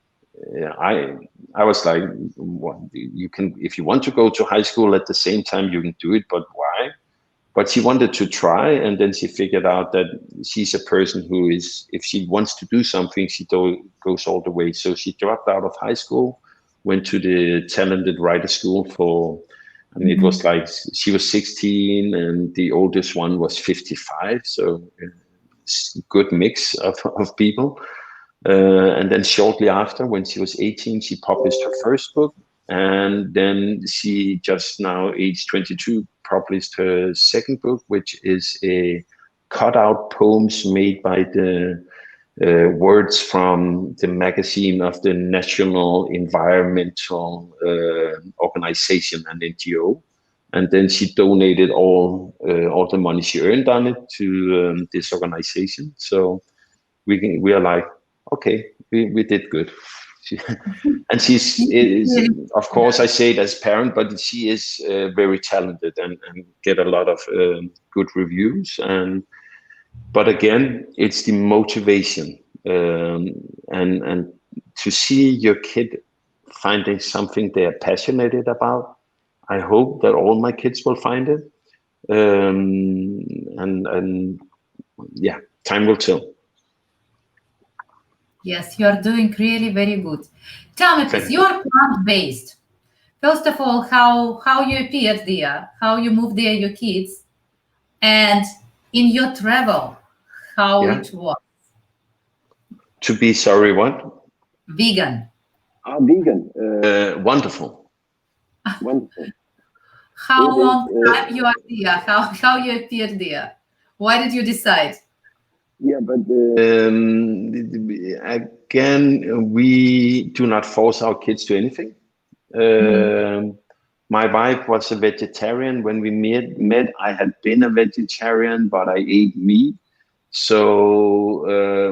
I was like, well, you can, if you want to go to high school at the same time, you can do it, but why? But she wanted to try, and then she figured out that she's a person who is, if she wants to do something, she goes all the way. So she dropped out of high school, went to the talented writer school for, and it was like she was 16 and the oldest one was 55. So it's a good mix of people. And then shortly after, when she was 18, she published her first book. And then she just now, age 22, published her second book, which is a cutout poems made by the words from the magazine of the National Environmental Organization, an NGO. And then she donated all the money she earned on it to this organization. So we are like, okay, we did good. And is, of course, I say it as parent, but she is very talented and get a lot of good reviews. But again, it's the motivation and to see your kid finding something they're passionate about. I hope that all my kids will find it. And yeah, time will tell. Yes, you are doing really very good. Tell me, please, you are plant-based. First of all, how you appeared there, how you moved there, your kids, and in your travel, how it was. To be sorry, what? Vegan. Vegan. Wonderful. Wonderful. How long time you are there? How you appeared there? Why did you decide? Yeah, but again, we do not force our kids to anything. My wife was a vegetarian when we met. I had been a vegetarian, but I ate meat. So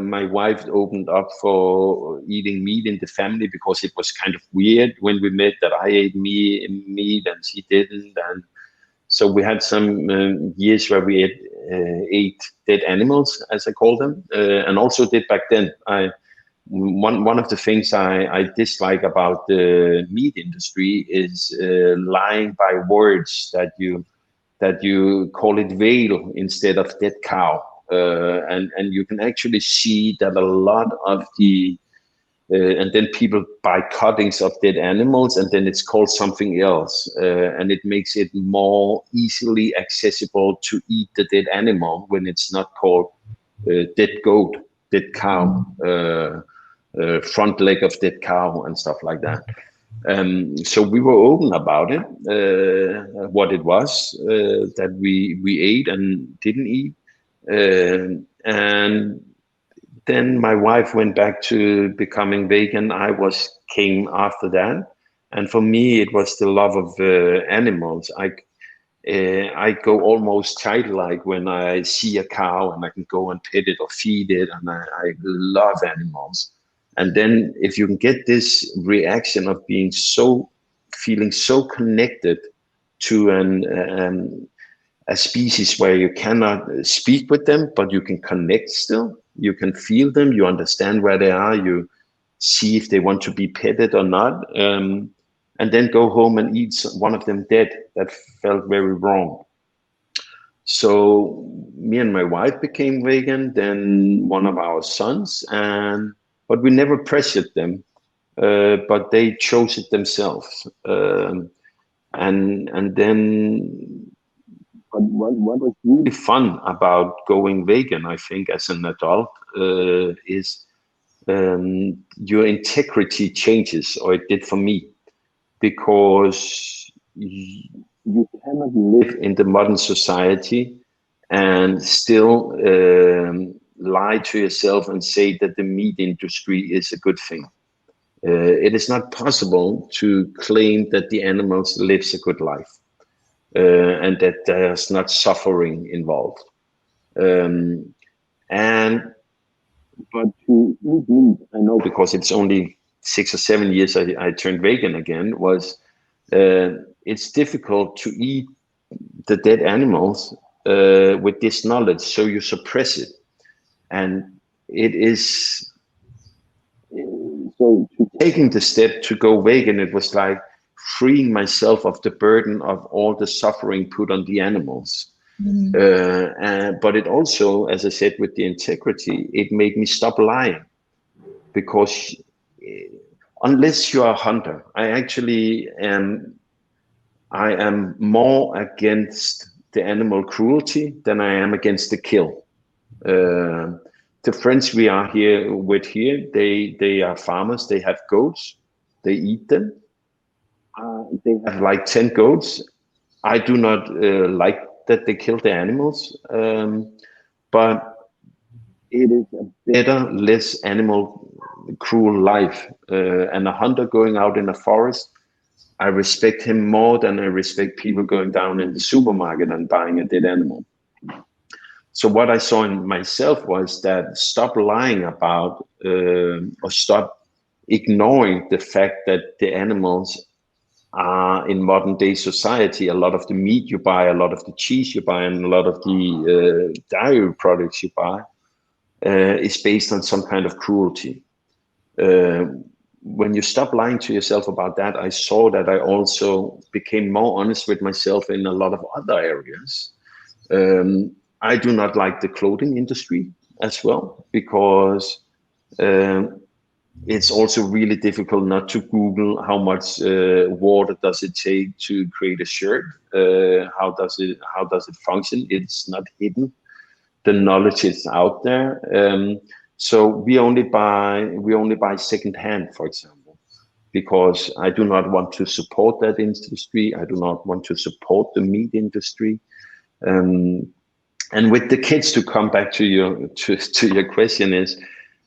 my wife opened up for eating meat in the family because it was kind of weird when we met that I ate meat and she didn't. And so we had some years where we ate dead animals, as I call them, and also did back then. One of the things I dislike about the meat industry is lying by words that you call it veal instead of dead cow, and you can actually see that a lot of the and then people buy cuttings of dead animals and then it's called something else, and it makes it more easily accessible to eat the dead animal when it's not called dead goat, dead cow, front leg of dead cow and stuff like that. So we were open about it, what it was that we ate and didn't eat, and then my wife went back to becoming vegan. Came after that, and for me it was the love of animals. I go almost childlike when I see a cow and I can go and pet it or feed it, and I love animals. And then if you can get this reaction of feeling so connected to a species where you cannot speak with them, but you can connect still. You can feel them. You understand where they are. You see if they want to be petted or not. And then go home and eat one of them dead. That felt very wrong. So me and my wife became vegan. Then one of our sons, but we never pressured them. But they chose it themselves. And then what was really fun about going vegan, I think, as an adult, is your integrity changes, or it did for me, because you cannot live in the modern society and still lie to yourself and say that the meat industry is a good thing. It is not possible to claim that the animals lives a good life. And that there's not suffering involved. But to eat meat, I know because it's only 6 or 7 years I turned vegan again, it's difficult to eat the dead animals with this knowledge, so you suppress it. And it is, so taking the step to go vegan, it was like freeing myself of the burden of all the suffering put on the animals. But it also, as I said, with the integrity, it made me stop lying, because unless you are a hunter, I am more against the animal cruelty than I am against the kill. The friends we are here with they are farmers. They have goats. They eat them. They have like 10 goats. I do not like that they kill the animals, but it is a better, less animal cruel life. And a hunter going out in a forest, I respect him more than I respect people going down in the supermarket and buying a dead animal. So what I saw in myself was that stop lying about or stop ignoring the fact that the animals are in modern day society. A lot of the meat you buy, a lot of the cheese you buy, and a lot of the dairy products you buy is based on some kind of cruelty. When you stop lying to yourself about that, I saw that I also became more honest with myself in a lot of other areas. I do not like the clothing industry as well, because it's also really difficult not to Google how much water does it take to create a shirt. How does it function? It's not hidden. The knowledge is out there. So we only buy secondhand, for example, because I do not want to support that industry. I do not want to support the meat industry. And with the kids, to come back to your question, is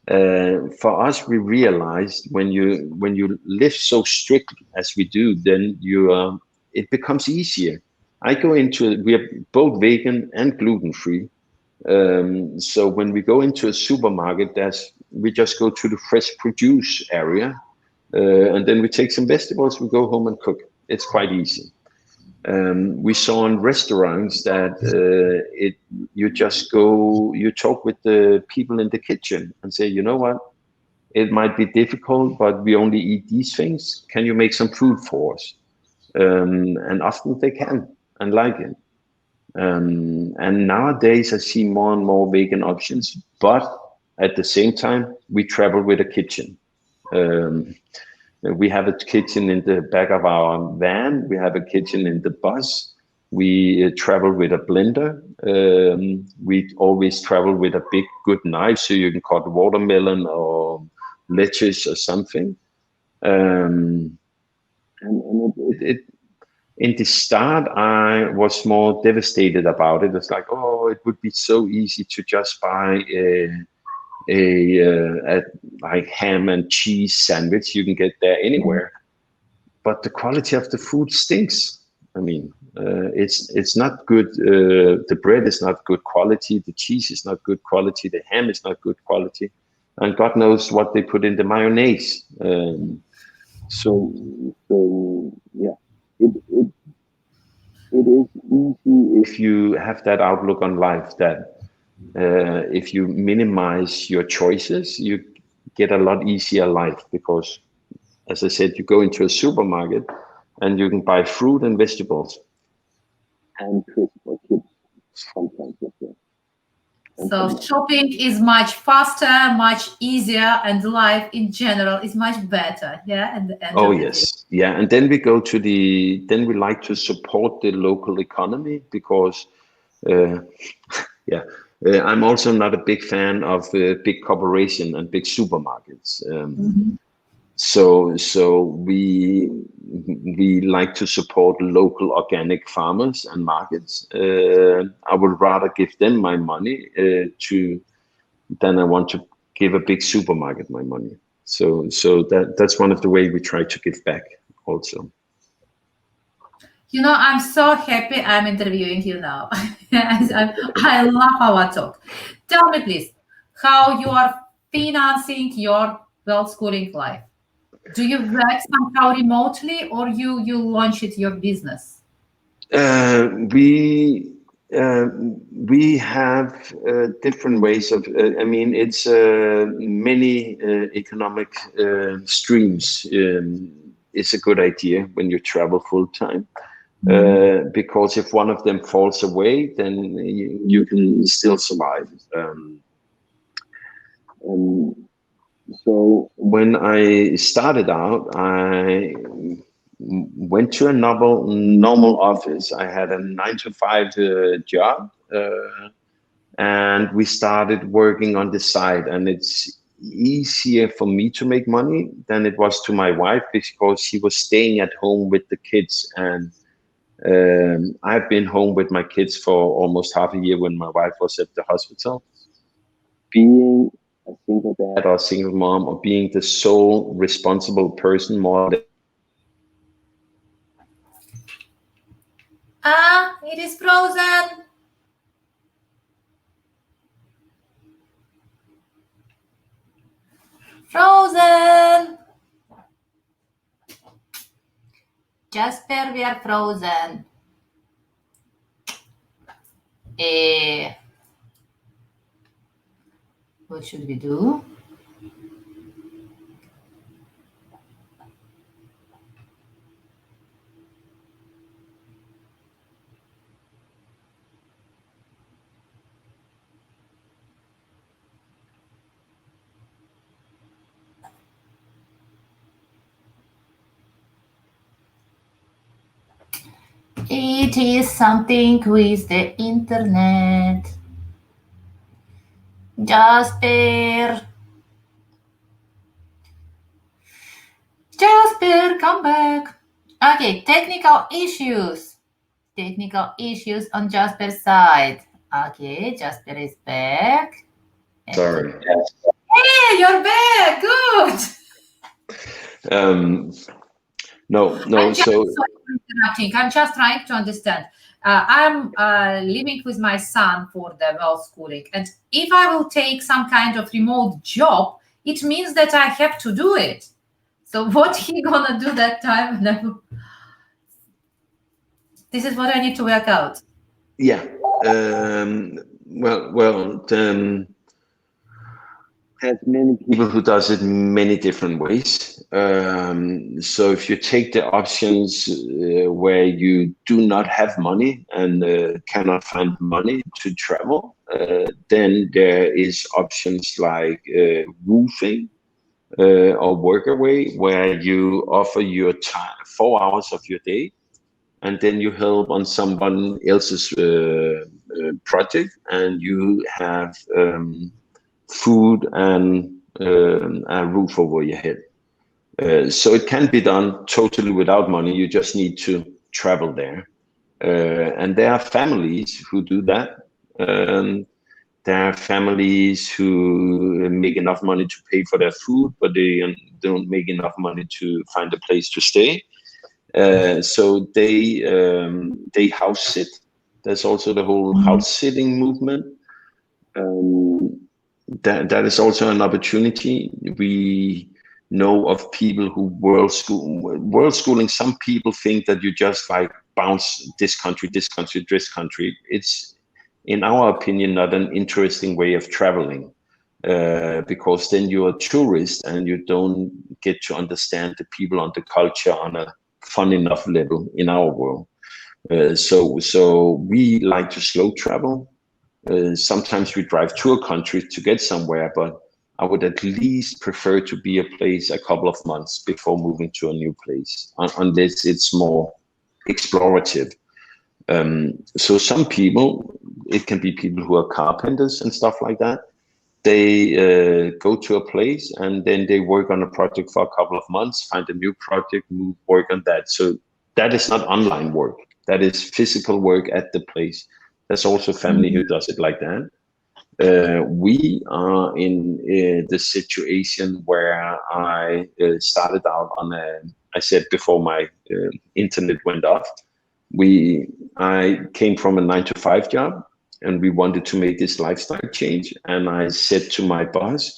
for us, we realized when you live so strictly as we do, then it becomes easier. We are both vegan and gluten-free. So when we go into a supermarket, we just go to the fresh produce area, and then we take some vegetables, we go home and cook. It's quite easy. We saw in restaurants that you talk with the people in the kitchen and say, you know what, it might be difficult, but we only eat these things. Can you make some food for us? And often they can and like it. And nowadays I see more and more vegan options, but at the same time, we travel with a kitchen. We have a kitchen in the back of our van. We have a kitchen in the bus. We travel with a blender. We always travel with a big, good knife so you can cut watermelon or lettuce or something. And in the start, I was more devastated about it. It's like, oh, it would be so easy to just buy a like ham and cheese sandwich. You can get there anywhere, but the quality of the food stinks. I mean, it's not good. The bread is not good quality. The cheese is not good quality. The ham is not good quality, and God knows what they put in the mayonnaise. So yeah, it is easy If you have that outlook on life, that if you minimize your choices, you get a lot easier life, because, as I said, you go into a supermarket and you can buy fruit and vegetables. and crisp for kids sometimes as well. So shopping is much faster, much easier, and life in general is much better. Yeah, at the end Oh of the day. yes, yeah, and then we go to then we like to support the local economy, because yeah, I'm also not a big fan of big corporation and big supermarkets. So we like to support local organic farmers and markets. I would rather give them my money than I want to give a big supermarket my money. So that's one of the ways we try to give back also. You know, I'm so happy I'm interviewing you now. I love our talk. Tell me, please, how you are financing your world schooling life. Do you work somehow remotely, or you launch it your business? We have different ways of. I mean, it's many economic streams. It's a good idea when you travel full time, because if one of them falls away, then you can still survive. So when I started out, I went to a normal office. I had a 9 to 5 job, and we started working on the side. And it's easier for me to make money than it was to my wife, because she was staying at home with the kids. And I've been home with my kids for almost half a year when my wife was at the hospital. Being a single dad or a single mom, or being the sole responsible person more than It is frozen. Frozen. Jesper, we are frozen. What should we do? It is something with the internet. Jesper, come back. Okay, technical issues. Technical issues on Jesper's side. Okay, Jesper is back. sorry. Hey, you're back. Good. No. Sorry for interrupting. I'm just trying to understand. I'm living with my son for the world schooling, and if I will take some kind of remote job, it means that I have to do it. So what he gonna do that time? This is what I need to work out. Yeah. Well. There's many people who does it many different ways. So if you take the options where you do not have money and cannot find money to travel, then there is options like roofing or workaway, where you offer your time, 4 hours of your day, and then you help on someone else's project, and you have food and a roof over your head. So it can be done totally without money. You just need to travel there. And there are families who do that. there are families who make enough money to pay for their food, but they don't make enough money to find a place to stay. So they house sit. There's also the whole house sitting movement. That is also an opportunity. We know of people who world schooling. Some people think that you just like bounce this country, this country, this country. It's, in our opinion, not an interesting way of traveling, because then you're a tourist and you don't get to understand the people and the culture on a fun enough level in our world. So we like to slow travel. Sometimes we drive to a country to get somewhere, but I would at least prefer to be a place a couple of months before moving to a new place, unless it's more explorative. So some people, it can be people who are carpenters and stuff like that. They go to a place and then they work on a project for a couple of months, find a new project, move, work on that. So that is not online work. That is physical work at the place. There's also family who does it like that. We are in the situation where I started out on I said before my internet went off, I came from a 9-to-5 job and we wanted to make this lifestyle change. And I said to my boss,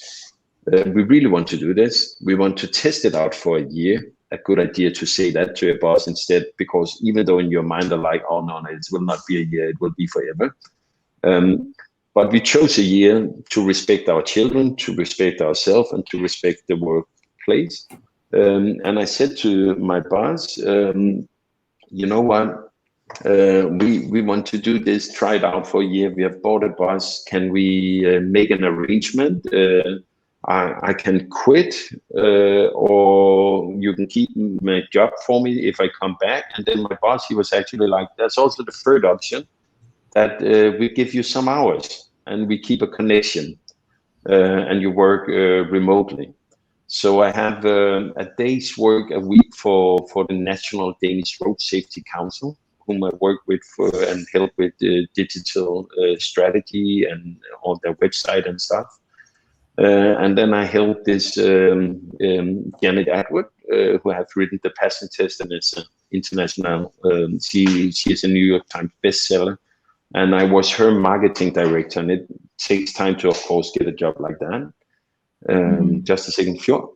we really want to do this. We want to test it out for a year. A good idea to say that to your boss instead, because even though in your mind are like, oh no, it will not be a year, it will be forever. But we chose a year to respect our children, to respect ourselves, and to respect the workplace. And I said to my boss, you know what? We want to do this, try it out for a year. We have bought a bus. Can we make an arrangement? I can quit, or you can keep my job for me if I come back. And then my boss, he was actually like, that's also the third option, that we give you some hours and we keep a connection, and you work remotely. So I have a day's work a week for the National Danish Road Safety Council, whom I work with and help with digital strategy and on their website and stuff. And then I help this Janet Atwood, who have written the passing test, and it's an international, she is a New York Times bestseller. And I was her marketing director, and it takes time to, of course, get a job like that. Just a second, sure.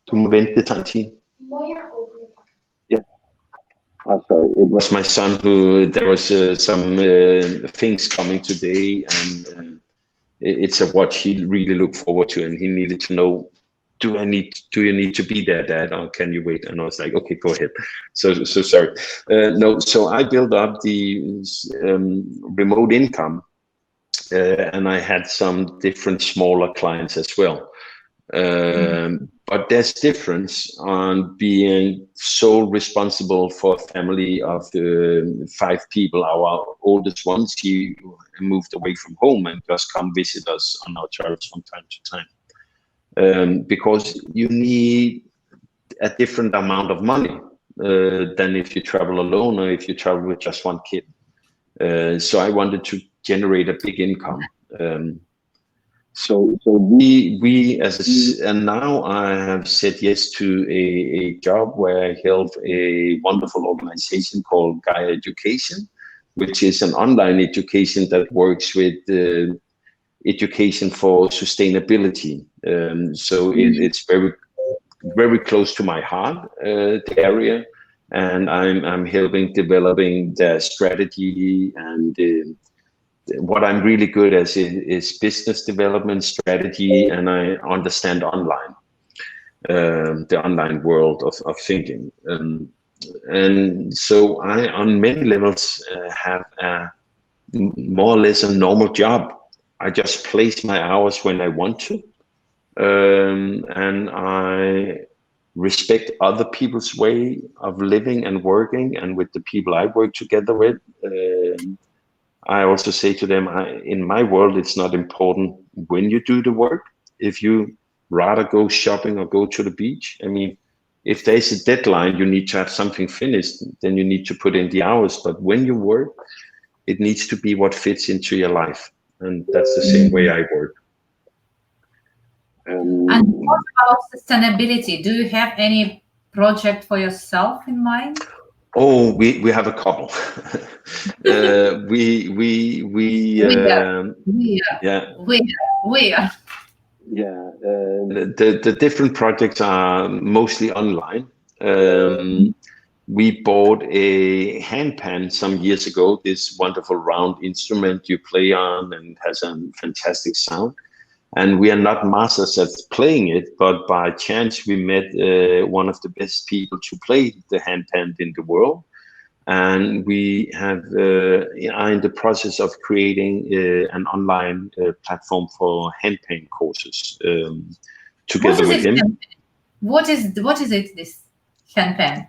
Du må vente 30. Yeah. Oh, sorry. It was my son who, there was some things coming today, and it's a watch he really looked forward to, and he needed to know, do you need to be there, Dad, or can you wait? And I was like, okay, go ahead. So sorry. No, so I built up the remote income, and I had some different smaller clients as well. But there's difference on being sole responsible for a family of 5 people. Our oldest one, she moved away from home and just come visit us on our travels from time to time. Because you need a different amount of money than if you travel alone or if you travel with just one kid. So I wanted to generate a big income. So we and now I have said yes to a job where I help a wonderful organization called Gaia Education, which is an online education that works with education for sustainability. So it's very close to my heart, the area, and I'm helping developing the strategy, and what I'm really good at is business development strategy, and I understand online, the online world of thinking. And so I, on many levels, have more or less a normal job. I just place my hours when I want to, and I respect other people's way of living and working, and with the people I work together with. I also say to them, in my world, it's not important when you do the work. If you rather go shopping or go to the beach, I mean, if there's a deadline, you need to have something finished, then you need to put in the hours. But when you work, it needs to be what fits into your life. And that's the same way I work. And what about sustainability? Do you have any project for yourself in mind? Oh, we have a couple. We Yeah. The different projects are mostly online. We bought a handpan some years ago, this wonderful round instrument you play on and has a fantastic sound. And we are not masters at playing it, but by chance we met one of the best people to play the handpan in the world. And we are in the process of creating an online platform for handpan courses together with him. What is it, this handpan?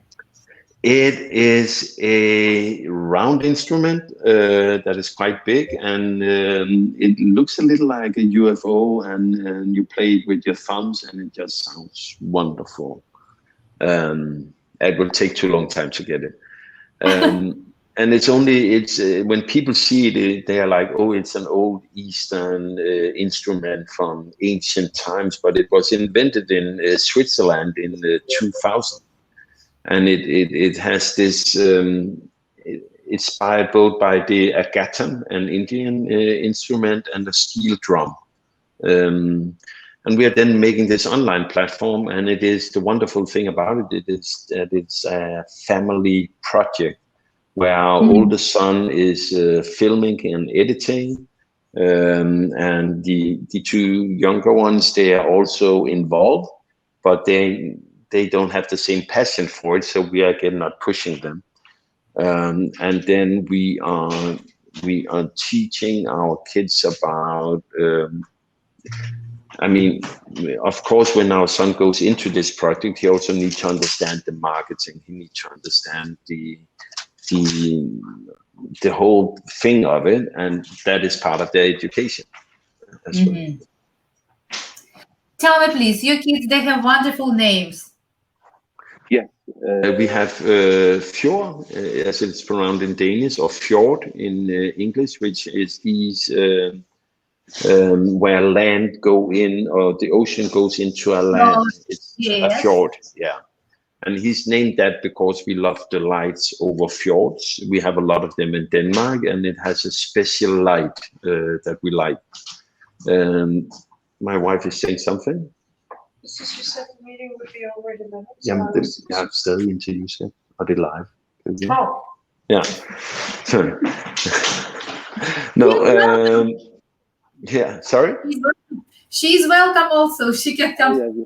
It is a round instrument that is quite big, and it looks a little like a UFO, and you play it with your thumbs, and it just sounds wonderful. It will take too long time to get it. And it's when people see it, they are like, oh, it's an old Eastern instrument from ancient times, but it was invented in Switzerland in 2000. And it has this, inspired both by the agatam, an Indian instrument, and the steel drum. And we are then making this online platform, and it is the wonderful thing about it. It is that it's a family project where our oldest son is filming and editing, and the two younger ones, they are also involved, but they don't have the same passion for it, so we are again not pushing them. And then we are teaching our kids about. I mean, of course, when our son goes into this project, he also needs to understand the marketing. He needs to understand the whole thing of it, and that is part of their education as well. Tell me, please, your kids, they have wonderful names. Yeah. We have fjord, as it's pronounced in Danish, or fjord in English, which is these where land go in, or the ocean goes into a land. It's a fjord, yeah. And he's named that because we love the lights over fjords. We have a lot of them in Denmark, and it has a special light that we like. My wife is saying something. You said the meeting would be over in a minute. Jamen, jeg er stadig interviewet, og det er live. Oh. Yeah. Sorry. No. Yeah. Sorry. She's welcome also. She can come.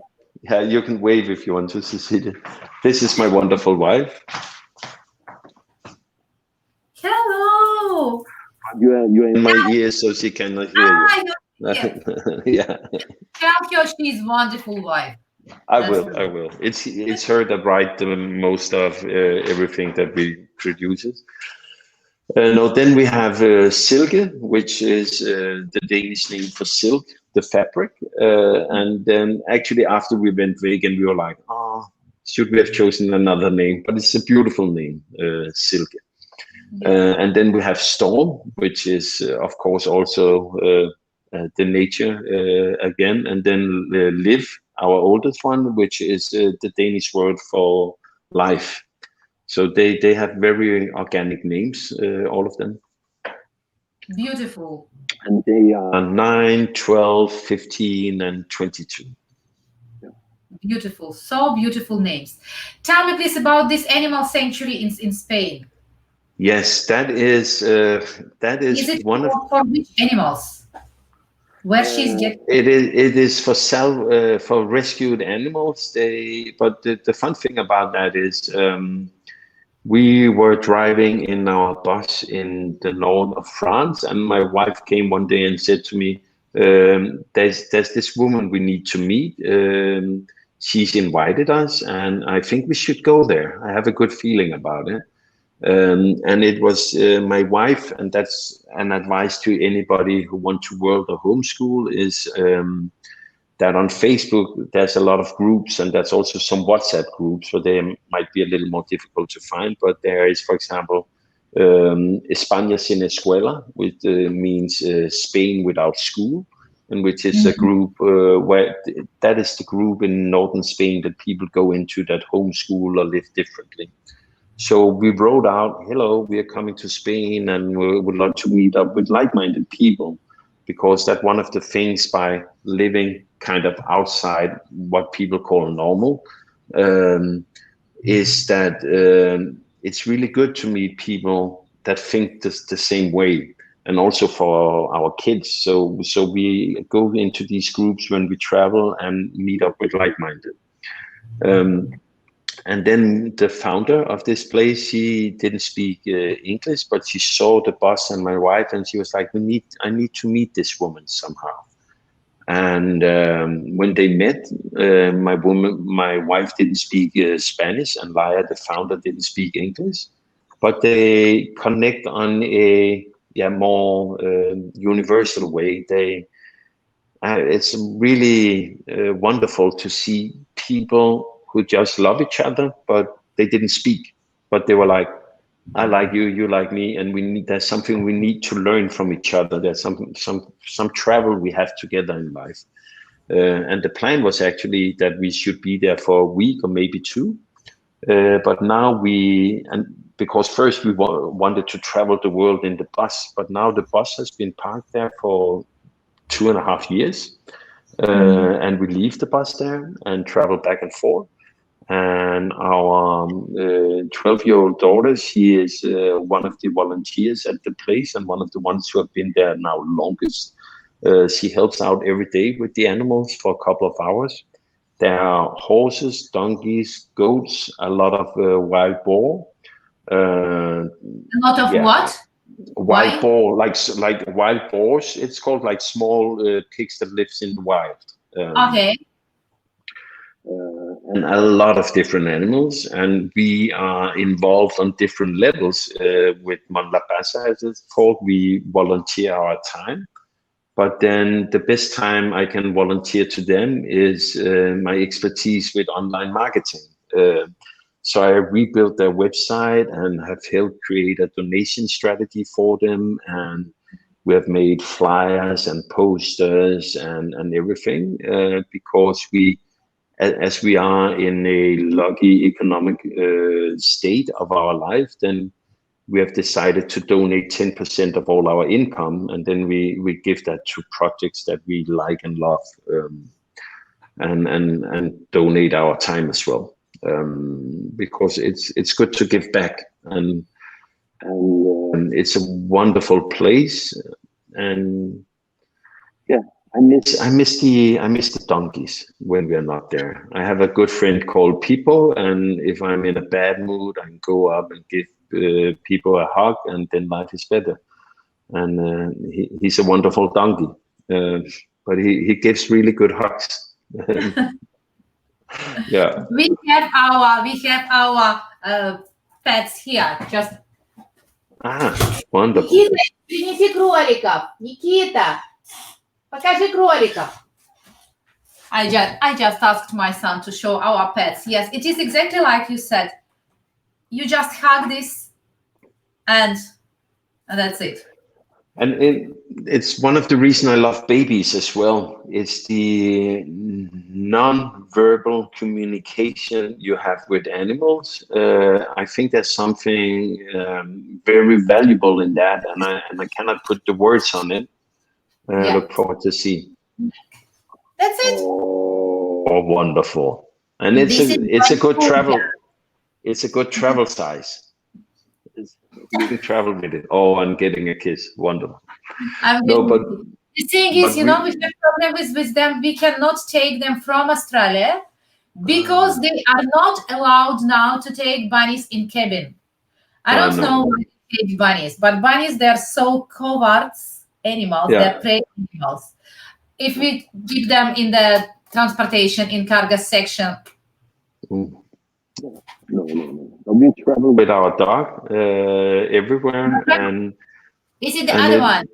Yeah, you can wave if you want to, Cecilie. This is my wonderful wife. Hello. You are in my ears, so she cannot hear you. Yeah. Tell her she's wonderful wife. I will. It's her that writes the most of everything that we produces. Then we have silke, which is the Danish name for silk, the fabric. And then actually after we went vegan, we were like, should we have chosen another name? But it's a beautiful name, silke. And then we have storm, which is of course also the nature again. And then live, our oldest one, which is the Danish word for life. So they have very organic names, all of them. Beautiful. And they are 9, 12, 15, and 22. Beautiful. So beautiful names. Tell me please about this animal sanctuary in Spain. Yes, that is it one of for which animals? Where she's getting it is for rescued animals. But the fun thing about that is we were driving in our bus in the north of France, and my wife came one day and said to me, there's this woman we need to meet. She's invited us, and I think we should go there. I have a good feeling about it. And it was my wife, and that's an advice to anybody who wants to work or homeschool, is that on Facebook there's a lot of groups, and there's also some WhatsApp groups, so they might be a little more difficult to find. But there is, for example, España sin escuela, which means Spain without school, and which is a group where that is the group in northern Spain that people go into that homeschool or live differently. So we wrote out, hello, we are coming to Spain and we would like to meet up with like-minded people, because that's one of the things by living kind of outside what people call normal, is that it's really good to meet people that think the same way, and also for our kids. So we go into these groups when we travel and meet up with like-minded. And then the founder of this place, she didn't speak English, but she saw the bus and my wife, and she was like, I need to meet this woman somehow. And when they met, my wife didn't speak Spanish, and Laia, the founder, didn't speak English, but they connect on a more universal way. It's really wonderful to see people who just love each other, but they didn't speak. But they were like, I like you, you like me, and there's something we need to learn from each other. There's some travel we have together in life. And the plan was actually that we should be there for a week or maybe 2. But now because first we wanted to travel the world in the bus, but now the bus has been parked there for 2.5 years. And we leave the bus there and travel back and forth. And our 12-year-old daughter, she is one of the volunteers at the place and one of the ones who have been there now longest. She helps out every day with the animals for a couple of hours. There are horses, donkeys, goats, a lot of wild boar. A lot of what? Wild boar, like wild boars. It's called like small pigs that lives in the wild. Okay. And a lot of different animals, and we are involved on different levels with Manlapasa, as it's called. We volunteer our time, but then the best time I can volunteer to them is my expertise with online marketing. So I rebuilt their website and have helped create a donation strategy for them, and we have made flyers and posters and everything because as we are in a lucky economic state of our life, then we have decided to donate 10% of all our income, and then we give that to projects that we like and love, and donate our time as well, because it's good to give back, and it's a wonderful place, and yeah. I miss the donkeys when we are not there. I have a good friend called People, and if I'm in a bad mood, I can go up and give people a hug, and then life is better. And he's a wonderful donkey, but he gives really good hugs. Yeah. We have our pets here. Just. Wonderful. Nikita, принеси кроликов. Nikita. Покажи кроликов. I just asked my son to show our pets. Yes, it is exactly like you said. You just hug this, and that's it. And it's one of the reasons I love babies as well. It's the non-verbal communication you have with animals. I think there's something very valuable in that, and I cannot put the words on it. I look forward to see. That's it. Oh, wonderful! And it's a good travel. It's a good travel size. You can travel with it. Oh, I'm getting a kiss. Wonderful. But the thing is, we have problems with them. We cannot take them from Australia because they are not allowed now to take bunnies in cabin. I don't know why they take bunnies, but bunnies, they're so cowards animals. Yeah. They're prey animals. If we keep them in the transportation in cargo section. No. We travel with our dog everywhere, and is it the other one?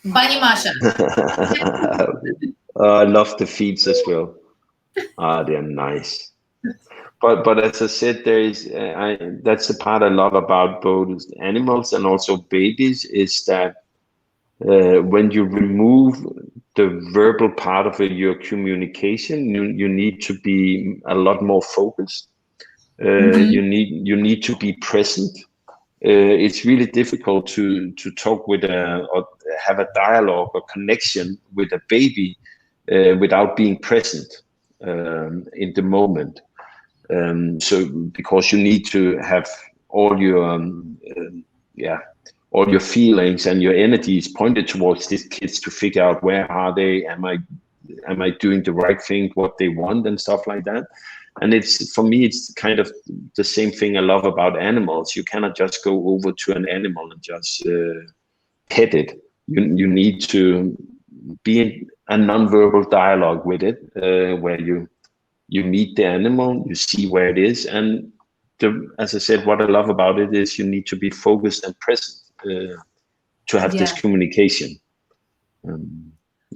Bunny Masha. I love the feeds as well. They're nice. But as I said, there is that's the part I love about both animals and also babies is that when you remove the verbal part of your communication, you need to be a lot more focused. You need to be present. It's really difficult to talk with or have a dialogue or connection with a baby without being present in the moment. So because you need to have all your all your feelings and your energies pointed towards these kids to figure out where are they, am I doing the right thing, what they want and stuff like that. And it's, for me, it's kind of the same thing I love about animals. You cannot just go over to an animal and just pet it. You need to be in a non-verbal dialogue with it, where you meet the animal, you see where it is, and as I said, what I love about it is you need to be focused and present to have this communication.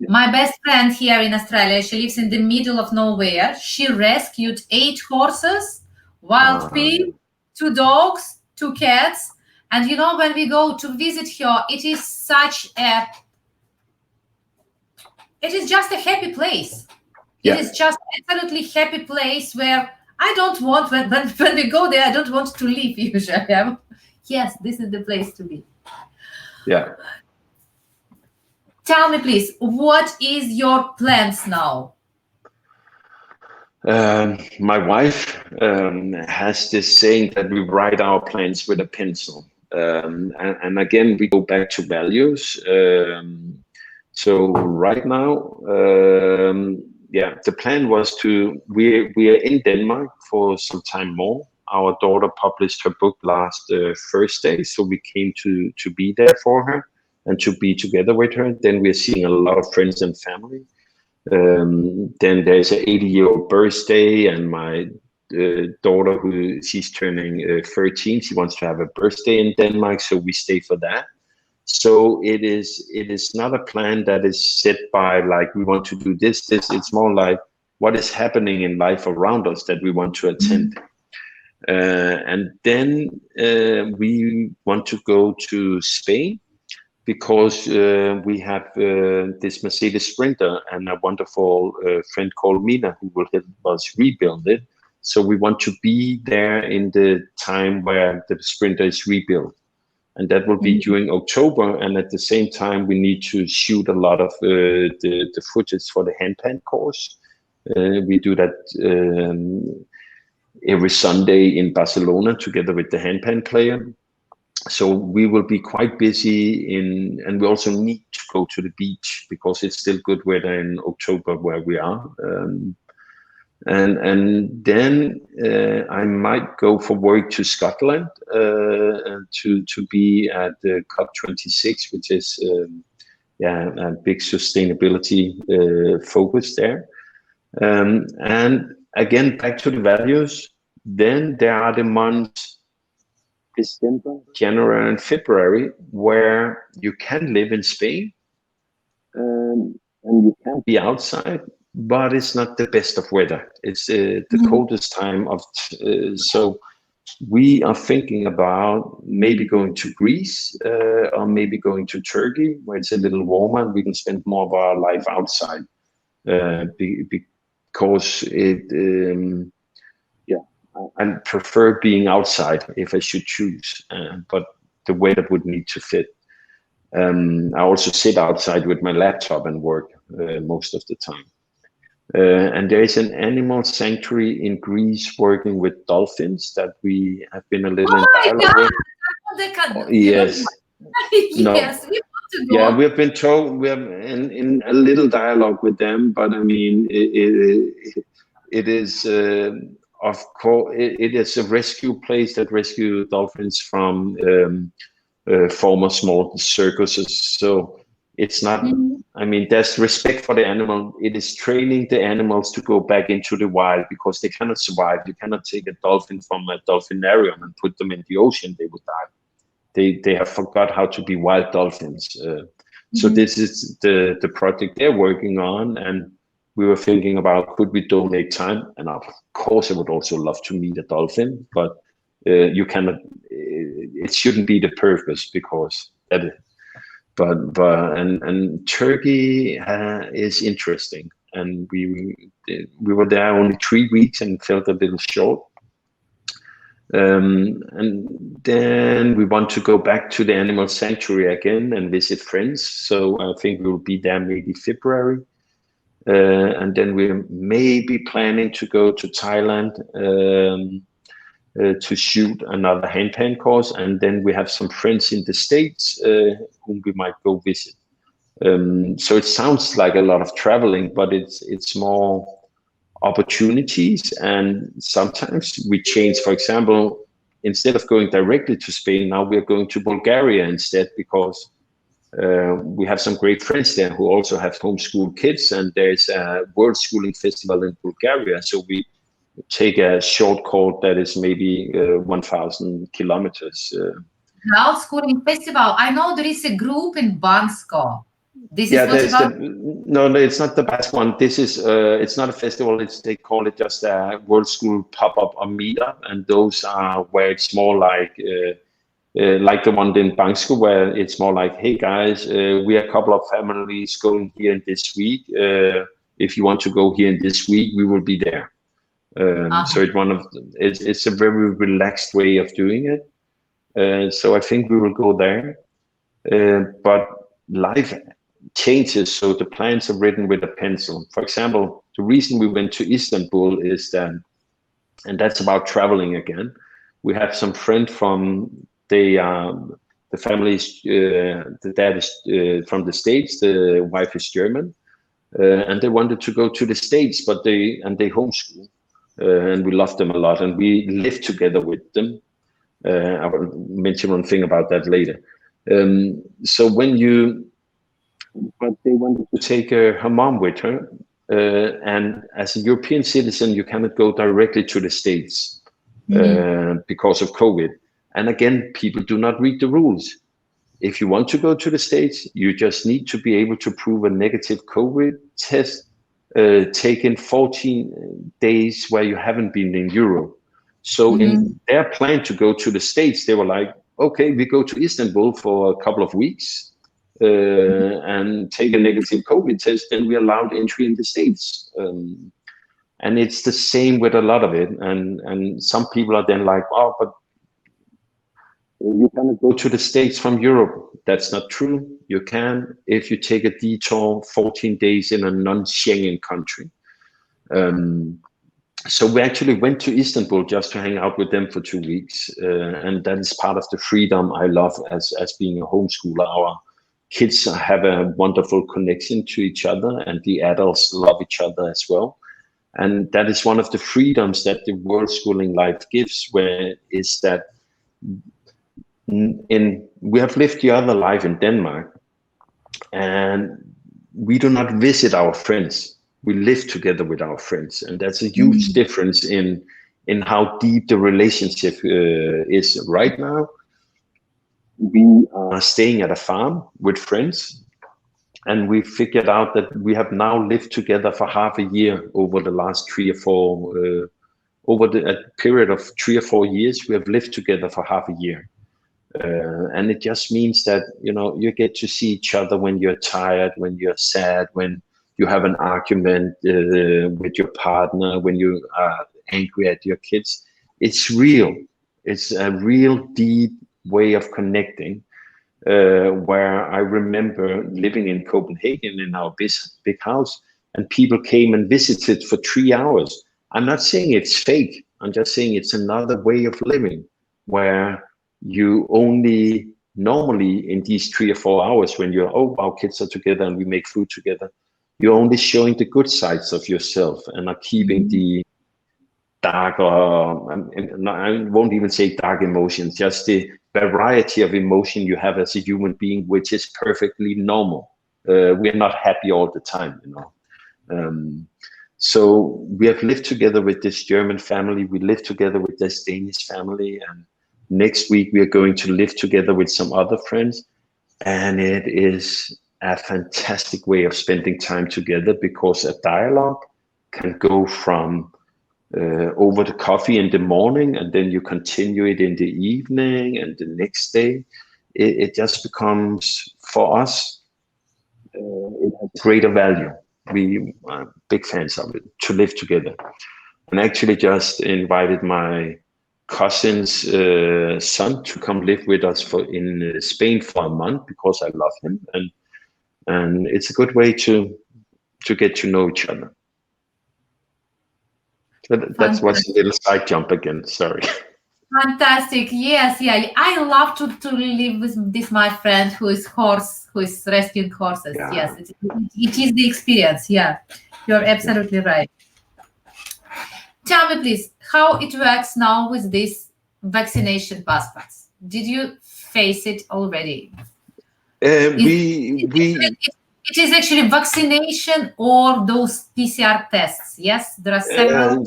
My best friend here in Australia, she lives in the middle of nowhere. She rescued 8 horses, wild pig, 2 dogs, 2 cats. And you know, when we go to visit her, it is just a happy place. It is just absolutely happy place where I don't want, when we go there, I don't want to leave usually. Yes, this is the place to be. Yeah. Tell me, please, what is your plans now? My wife has this saying that we write our plans with a pencil. And again, we go back to values. So right now, the plan was we are in Denmark for some time more. Our daughter published her book last Thursday, so we came to be there for her and to be together with her. Then we're seeing a lot of friends and family. Then there's an 80-year-old birthday, and my daughter, she's turning 13, she wants to have a birthday in Denmark, so we stay for that. So it is not a plan that is set by like we want to do this. It's more like what is happening in life around us that we want to attend. And then we want to go to Spain because we have this Mercedes Sprinter and a wonderful friend called Mina who will help us rebuild it. So we want to be there in the time where the Sprinter is rebuilt. And that will be during October. And at the same time, we need to shoot a lot of the footage for the handpan course. We do that every Sunday in Barcelona together with the handpan player. So we will be quite busy and we also need to go to the beach because it's still good weather in October where we are. And then I might go for work to Scotland to be at the COP26, which is a big sustainability focus there. And again, back to the values. Then there are the months December, January, and February where you can live in Spain and you can be outside. But it's not the best of weather. It's the coldest time of, so we are thinking about maybe going to Greece or maybe going to Turkey where it's a little warmer and we can spend more of our life outside because I prefer being outside if I should choose, but the weather would need to fit. I also sit outside with my laptop and work most of the time. And there is an animal sanctuary in Greece working with dolphins that we have been a little in dialogue with. Yes. Yes, we want to go. Yeah, we've been told we have in a little dialogue with them, but I mean, it is of course it is a rescue place that rescue dolphins from former small circuses. So it's not. I mean, there's respect for the animal. It is training the animals to go back into the wild because they cannot survive. You cannot take a dolphin from a dolphinarium and put them in the ocean; they would die. They have forgot how to be wild dolphins. So this is the project they're working on, and we were thinking about, could we donate time? And of course, I would also love to meet a dolphin, but you cannot. It shouldn't be the purpose, because that. And Turkey is interesting, and we were there only 3 weeks and felt a little short. And then we want to go back to the animal sanctuary again and visit friends. So I think we'll be there maybe February. And then we're maybe planning to go to Thailand to shoot another handpan course. And then we have some friends in the States whom we might go visit. So it sounds like a lot of traveling, but it's more opportunities, and sometimes we change. For example, instead of going directly to Spain, now we're going to Bulgaria instead, because we have some great friends there who also have homeschool kids, and there's a World Schooling Festival in Bulgaria, so we take a short course that is maybe 1,000 kilometers. World Schooling Festival. I know there is a group in Bansko. This is what about? No, it's not the best one. This is it's not a festival. They call it just a World School pop-up or meetup, and those are where it's more like the one in Bansko, where it's more like, hey guys, we are a couple of families going here in this week. If you want to go here in this week, we will be there. So it's a very relaxed way of doing it. So I think we will go there, but life changes, so the plans are written with a pencil. For example, the reason we went to Istanbul is that, and that's about traveling again, we have some friend from the families, the dad is from the States, the wife is German, and they wanted to go to the States, but they homeschool, and we love them a lot, and we live together with them. I will mention one thing about that later. So but they wanted to take her mom with her, and as a European citizen, you cannot go directly to the States because of COVID. And again, people do not read the rules. If you want to go to the States, you just need to be able to prove a negative COVID test taken 14 days where you haven't been in Europe. So in their plan to go to the States, they were like, okay, we go to Istanbul for a couple of weeks and take a negative COVID test, then we're allowed entry in the States. And it's the same with a lot of it. And some people are then like, oh, but you cannot go to the States from Europe. That's not true. You can if you take a detour 14 days in a non-Schengen country. So we actually went to Istanbul just to hang out with them for 2 weeks. And that is part of the freedom I love as being a homeschooler. Our kids have a wonderful connection to each other, and the adults love each other as well. And that is one of the freedoms that the world schooling life gives, where is that we have lived the other life in Denmark, and we do not visit our friends. We live together with our friends, and that's a huge difference in how deep the relationship is right now. We are staying at a farm with friends, and we figured out that we have now lived together for half a year over the last 3 or 4 over a period of 3 or 4 years. We have lived together for half a year. And it just means that, you get to see each other when you're tired, when you're sad, when you have an argument with your partner, when you are angry at your kids. It's real. It's a real deep way of connecting, where I remember living in Copenhagen in our big house, and people came and visited for 3 hours. I'm not saying it's fake. I'm just saying it's another way of living, where you only normally in these 3 or 4 hours when our kids are together and we make food together, you're only showing the good sides of yourself and are keeping the dark, I won't even say dark emotions, just the variety of emotion you have as a human being, which is perfectly normal. We're not happy all the time, So we have lived together with this German family. We live together with this Danish family, and next week we are going to live together with some other friends, and it is a fantastic way of spending time together, because a dialogue can go from over the coffee in the morning, and then you continue it in the evening and the next day. It just becomes, for us, it has greater value. We are big fans of it, to live together. And actually just invited my cousin's son to come live with us in Spain for a month, because I love him, and it's a good way to get to know each other. That was a little side jump again. Sorry. Fantastic. Yes, yeah. I love to live with this my friend who is rescuing horses. Yeah. Yes, it is the experience. Yeah, you're absolutely right. Tell me, please, how it works now with these vaccination passports. Did you face it already? It is actually vaccination or those PCR tests. Yes, there are several.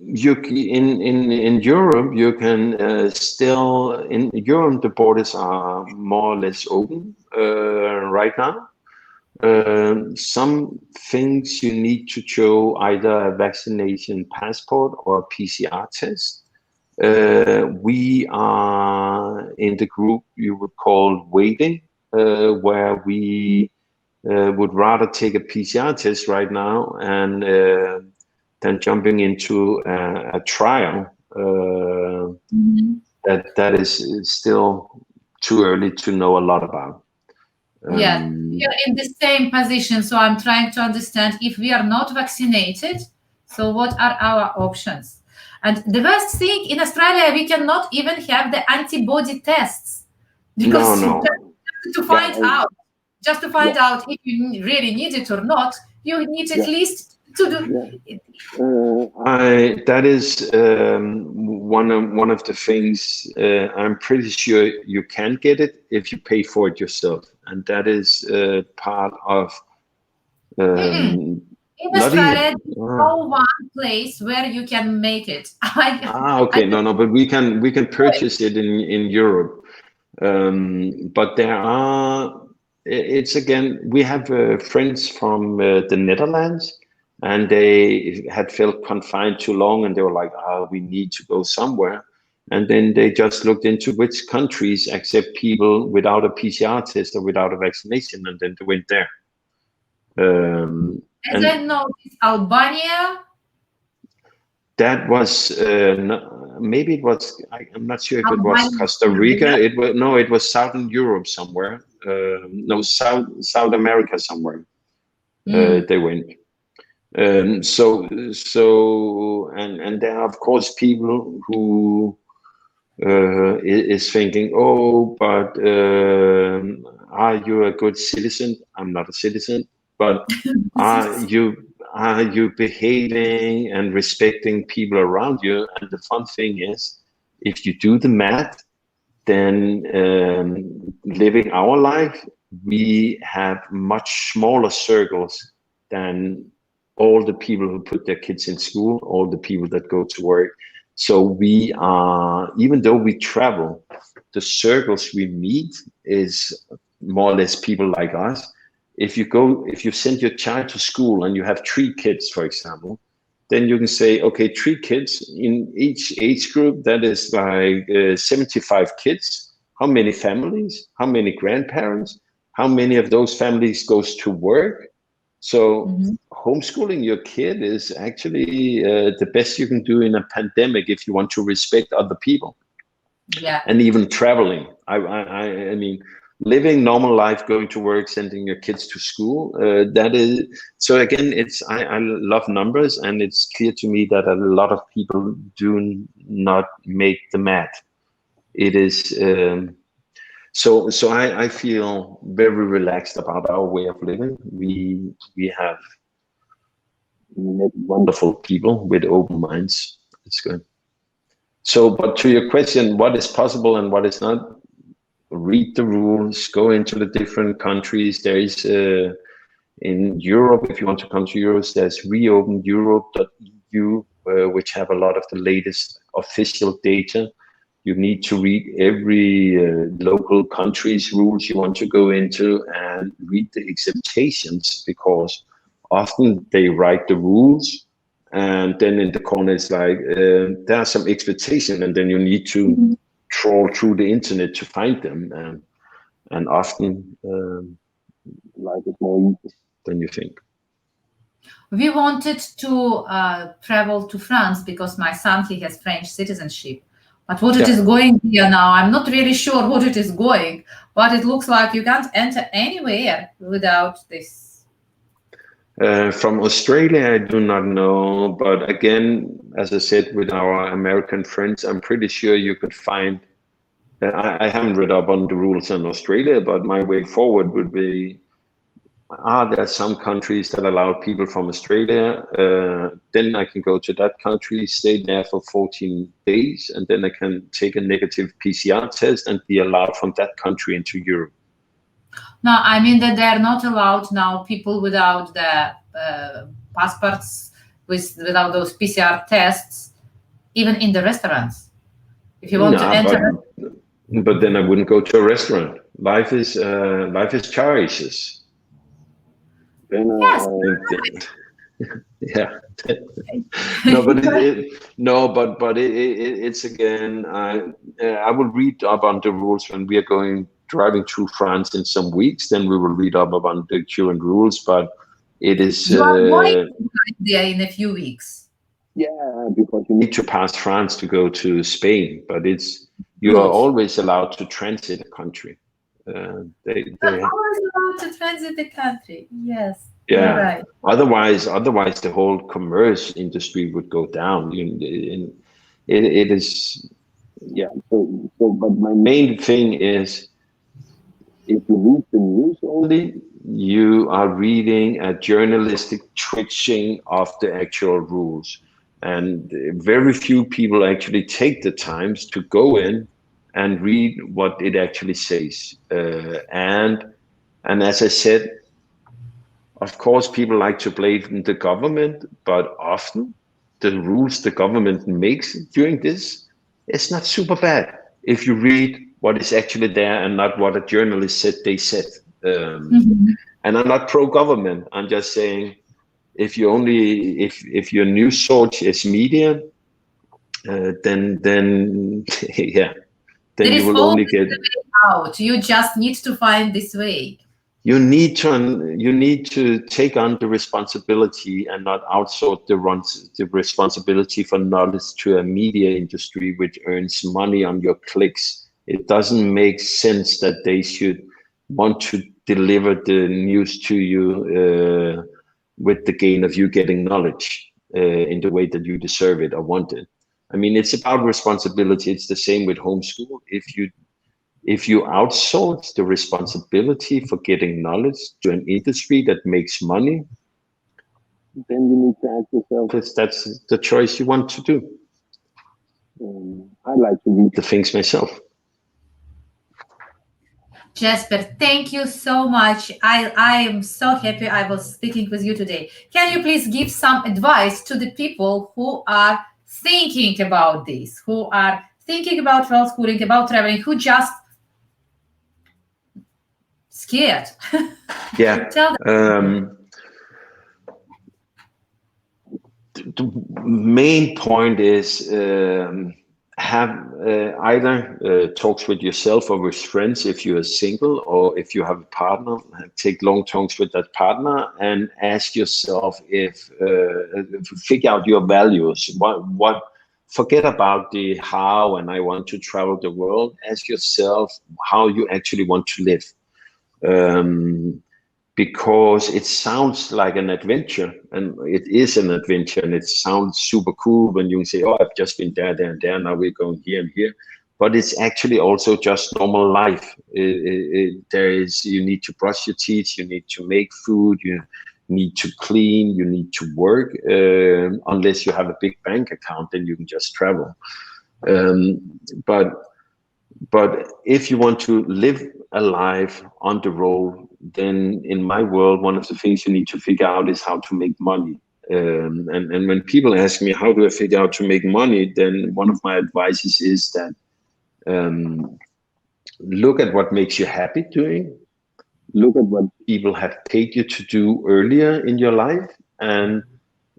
In Europe, you can still, in Europe, the borders are more or less open right now. Some things you need to show either a vaccination passport or a PCR test. We are in the group you would call waiting, where we would rather take a PCR test right now and than jumping into a trial. That is still too early to know a lot about. Yeah, we are in the same position, so I'm trying to understand, if we are not vaccinated, so what are our options? And the worst thing, in Australia, we cannot even have the antibody tests, because just to find out if you really need it or not, you need at least to do. That is one of the things. I'm pretty sure you can get it if you pay for it yourself, and that is part of. In Australia, there's no one place where you can make it. Okay, no, but we can purchase it in Europe, but there are. It's again, we have friends from the Netherlands. And they had felt confined too long, and they were like, we need to go somewhere. And then they just looked into which countries accept people without a PCR test or without a vaccination, and then they went there. As I know, Albania. That was maybe it was. I'm not sure if it was Costa Rica. It was Southern Europe somewhere. South America somewhere. They went. So there are of course people who is thinking, but are you a good citizen? I'm not a citizen, but are you behaving and respecting people around you? And the fun thing is, if you do the math, then living our life, we have much smaller circles than all the people who put their kids in school, all the people that go to work. So we are, even though we travel, the circles we meet is more or less people like us. If you send your child to school and you have 3 kids, for example, then you can say, okay, 3 kids in each age group, that is like 75 kids. How many families? How many grandparents? How many of those families goes to work? So homeschooling your kid is actually the best you can do in a pandemic if you want to respect other people. Yeah. And even traveling. I mean, living normal life, going to work, sending your kids to school. That is so. Again, I love numbers, and it's clear to me that a lot of people do not make the math. It is. So I feel very relaxed about our way of living. We have met wonderful people with open minds. It's good. So, but to your question, what is possible and what is not, read the rules, go into the different countries. There is in Europe, if you want to come to Europe, there's reopeneurope.eu, which have a lot of the latest official data. You need to read every local country's rules you want to go into and read the acceptations, because often they write the rules and then in the corner it's like there are some expectation, and then you need to trawl through the internet to find them, and often life is more easy than you think. We wanted to travel to France because my son, he has French citizenship. But what it is going here now, I'm not really sure what it is going, but it looks like you can't enter anywhere without this. From Australia, I do not know. But again, as I said, with our American friends, I'm pretty sure you could find, I haven't read up on the rules in Australia, but my way forward would be, there are some countries that allow people from Australia, then I can go to that country, stay there for 14 days, and then I can take a negative PCR test and be allowed from that country into Europe. No, I mean that they're not allowed now, people without the passports, without those PCR tests, even in the restaurants. If you want to enter... But then I wouldn't go to a restaurant. Life is choices. Yes. Yeah. But it's again. I will read up on the rules when we are driving through France in some weeks. Then we will read up on the current rules. But it is. You are going there in a few weeks. Yeah, because you need to pass France to go to Spain. But you are always allowed to transit a country. They always allowed to transit the country. Yes. Yeah. Right. Otherwise, the whole commerce industry would go down. It is. Yeah. So, but my main thing is, if you read the news only, you are reading a journalistic twitching of the actual rules, and very few people actually take the times to go in and read what it actually says. And as I said, of course, people like to blame the government, but often the rules the government makes during this, it's not super bad if you read what is actually there and not what a journalist said they said. And I'm not pro-government. I'm just saying, if your news source is media, then yeah. Then you will only get out. You just need to find this way. You need to take on the responsibility and not outsource the responsibility for knowledge to a media industry which earns money on your clicks. It doesn't make sense that they should want to deliver the news to you with the gain of you getting knowledge in the way that you deserve it or want it. I mean, it's about responsibility. It's the same with homeschool. If you outsource the responsibility for getting knowledge to an industry that makes money, then you need to ask yourself. That's the choice you want to do. I like to read the things myself. Jesper, thank you so much. I am so happy I was speaking with you today. Can you please give some advice to the people who are thinking about this, who are thinking about world schooling, about traveling, who just scared? Yeah. Tell them. The main point is have either talks with yourself or with friends if you are single, or if you have a partner, take long talks with that partner and ask yourself figure out your values. What forget about the how and I want to travel the world. Ask yourself how you actually want to live. Because it sounds like an adventure, and it is an adventure, and it sounds super cool when you say, oh, I've just been there, now we're going here and here. But it's actually also just normal life. You need to brush your teeth, you need to make food, you need to clean, you need to work. Unless you have a big bank account, then you can just travel. But if you want to live a life on the road, then in my world, one of the things you need to figure out is how to make money. And when people ask me, how do I figure out to make money? Then one of my advices is that Look at what makes you happy doing. Look at what people have paid you to do earlier in your life, and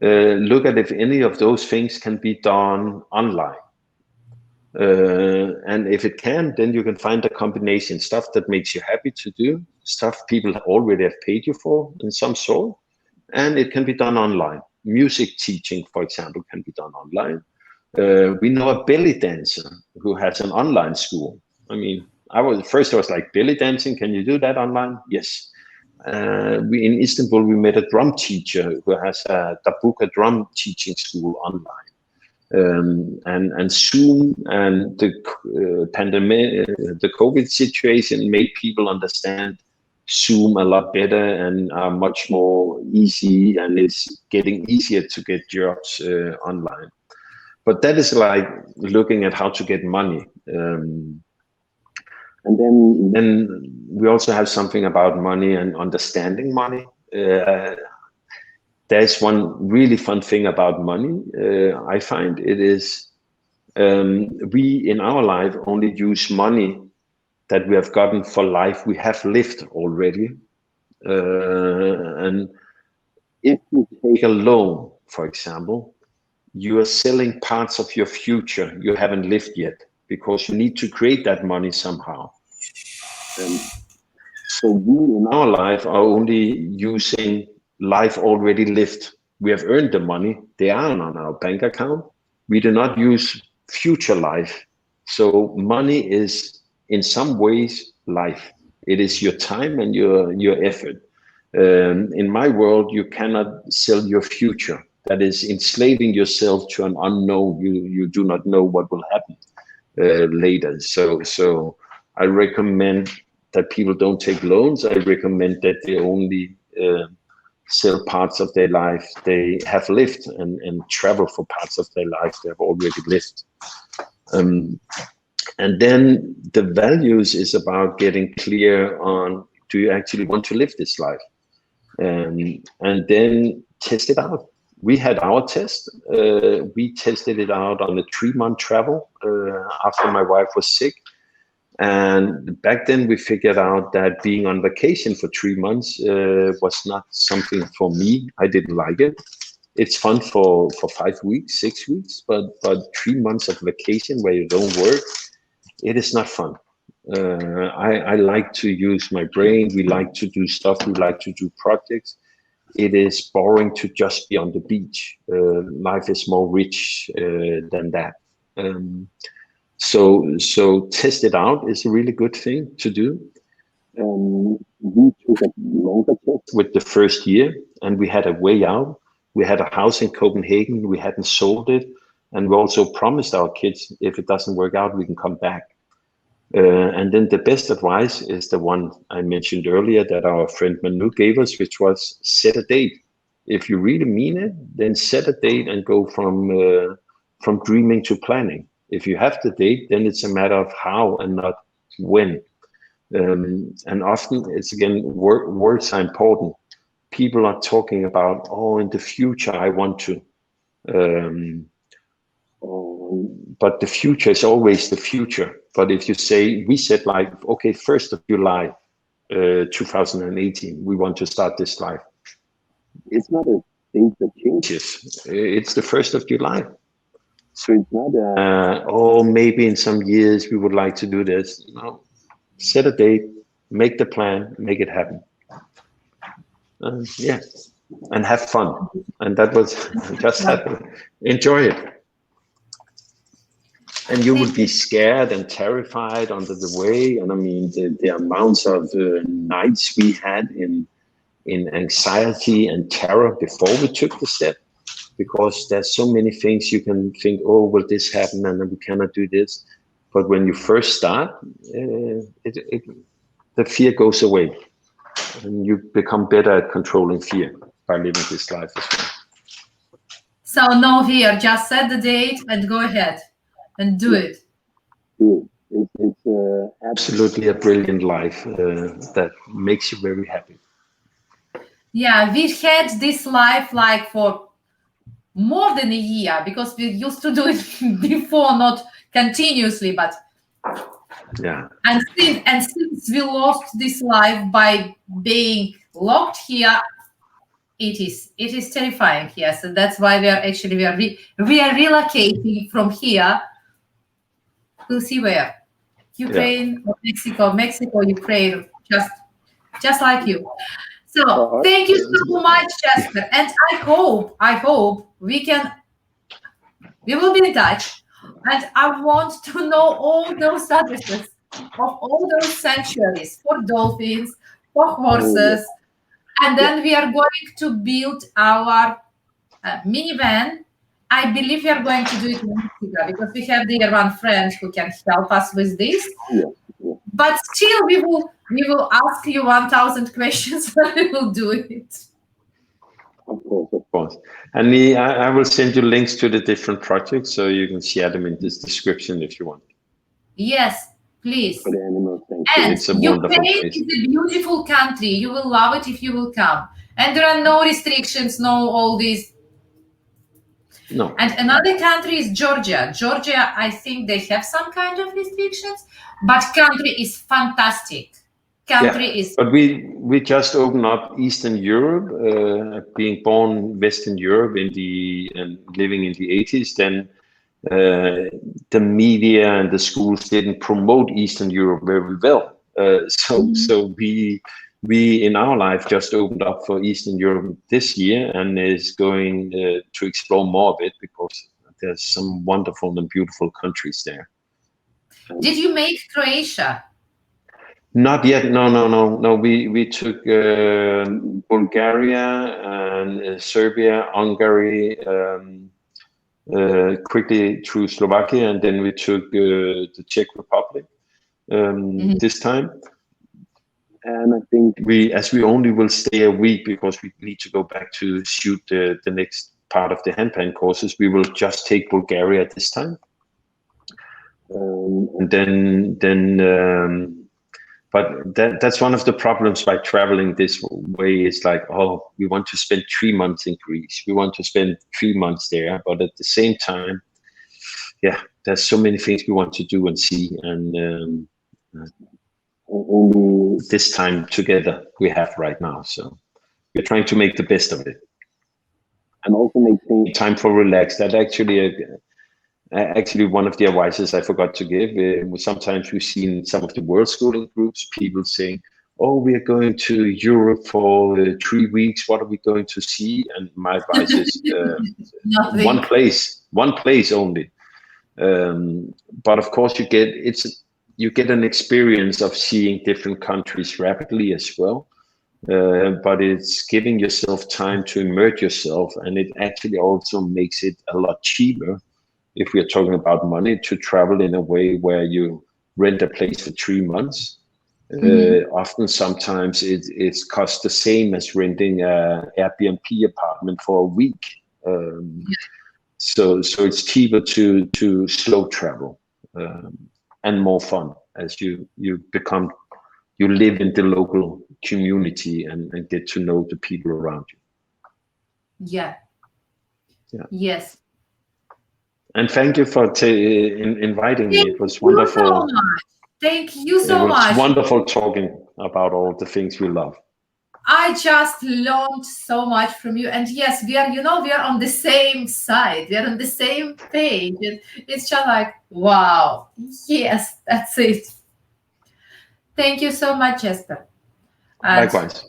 look at if any of those things can be done online. And if it can, then you can find a combination, stuff that makes you happy to do, stuff people already have paid you for in some sort, and it can be done online. Music teaching, for example, can be done online. We know a belly dancer who has an online school. I mean, I was like, belly dancing, can you do that online? Yes. In Istanbul, we met a drum teacher who has a Darbuka drum teaching school online. And Zoom and the pandemic, the COVID situation made people understand Zoom a lot better and are much more easy, and it's getting easier to get jobs online. But that is like looking at how to get money. And then we also have something about money and understanding money. There's one really fun thing about money. I find it is we in our life only use money that we have gotten for life we have lived already. And if you take a loan, for example, you are selling parts of your future you haven't lived yet, because you need to create that money somehow. So we in our life are only using life already lived. We have earned the money, they are on our bank account. We do not use future life. So money is in some ways life. It is your time and your effort. In my world, you cannot sell your future. That is enslaving yourself to an unknown. You do not know what will happen later. So I recommend that people don't take loans. I recommend that they only sell parts of their life they have lived and travel for parts of their life they have already lived. And then the values is about getting clear on, do you actually want to live this life? And then test it out. We had our test. We tested it out on a 3-month travel after my wife was sick. And back then we figured out that being on vacation for 3 months was not something for me. I didn't like it. It's fun for 5 weeks, 6 weeks, but 3 months of vacation where you don't work, it is not fun. I like to use my brain. We like to do stuff. We like to do projects. It is boring to just be on the beach. Life is more rich than that. So test it out is a really good thing to do. We took a longer test with the first year, and we had a way out. We had a house in Copenhagen. We hadn't sold it, and we also promised our kids, if it doesn't work out, we can come back. And then the best advice is the one I mentioned earlier that our friend Manu gave us, which was set a date. If you really mean it, then set a date and go from dreaming to planning. If you have the date, then it's a matter of how and not when. And often it's, again, words are important. People are talking about, oh, in the future, I want to. But the future is always the future. But if you say, we said like, okay, 1st of July, 2018, we want to start this life. It's not a thing that changes. It's the 1st of July. So it's not oh, maybe in some years we would like to do this. No, set a date, make the plan, make it happen. Yeah, and have fun. And that was just happen. Enjoy it. And you would be scared and terrified under the way. And I mean, the amounts of nights we had in anxiety and terror before we took the step, because there's so many things you can think, oh, will this happen? And then we cannot do this. But when you first start, the fear goes away. And you become better at controlling fear by living this life as well. So no fear, just set the date and go ahead and do it. It's absolutely a brilliant life that makes you very happy. Yeah, we've had this life like for more than a year, because we used to do it before, not continuously, but Yeah. And since we lost this life by being locked here, it is terrifying. Yes, and that's why we are relocating from here. We'll see where. Ukraine, or Mexico, Ukraine, just like you. So thank you so much, Jesper. And I hope we will be in touch. And I want to know all those addresses of all those sanctuaries for dolphins, for horses. And then we are going to build our minivan. I believe we are going to do it in Nikita because we have there one friend who can help us with this. But still, we will ask you 1,000 questions, but we will do it. Of course. And I will send you links to the different projects so you can share them in this description if you want. Yes, please. For the animals, and it's a wonderful Ukraine place. is a beautiful country. You will love it if you will come. And there are no restrictions, no all these. No. And another country is Georgia. Georgia, I think they have some kind of restrictions, but country is fantastic. But we just opened up Eastern Europe, being born Western Europe and living in the 80s. Then the media and the schools didn't promote Eastern Europe very well. So we in our life just opened up for Eastern Europe this year and is going to explore more of it because there's some wonderful and beautiful countries there. Did you make Croatia? Not yet. No. We took Bulgaria and Serbia, Hungary, quickly through Slovakia, and then we took the Czech Republic this time. And I think as we only will stay a week because we need to go back to shoot the next part of the handpan courses, we will just take Bulgaria this time. And then but that's one of the problems by traveling this way is like, oh, we want to spend 3 months in Greece. We want to spend 3 months there. But at the same time, there's so many things we want to do and see. And this time together we have right now. So we're trying to make the best of it. And also make things time for relax. That actually one of the advices I forgot to give. Sometimes we've seen some of the worldschooling groups, people saying, oh, we are going to Europe for 3 weeks. What are we going to see? And my advice is one place only. But of course you get an experience of seeing different countries rapidly as well. But it's giving yourself time to immerse yourself, and it actually also makes it a lot cheaper if we are talking about money to travel in a way where you rent a place for 3 months. Often sometimes it costs the same as renting an Airbnb apartment for a week. So it's cheaper to slow travel and more fun as you live in the local community and get to know the people around you. Yeah. Yes. And thank you for inviting me. It was wonderful. Thank you so much. It was wonderful talking about all the things we love. I just learned so much from you. And yes, we are on the same side. We are on the same page. And it's just like, wow. Yes, that's it. Thank you so much, Jesper. Likewise.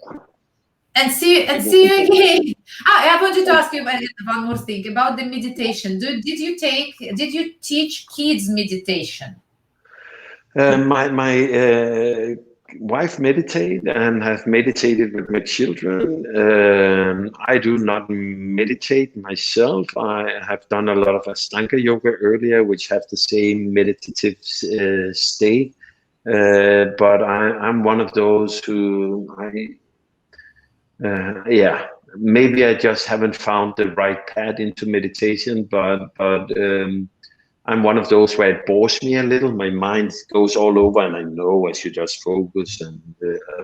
And see you again. I wanted to ask you one more thing about the meditation. Did you teach kids meditation? My wife meditate and have meditated with my children. I do not meditate myself. I have done a lot of Ashtanga yoga earlier, which have the same meditative state. But I'm one of those who maybe I just haven't found the right path into meditation, but I'm one of those where it bores me a little. My mind goes all over, and I know I should just focus and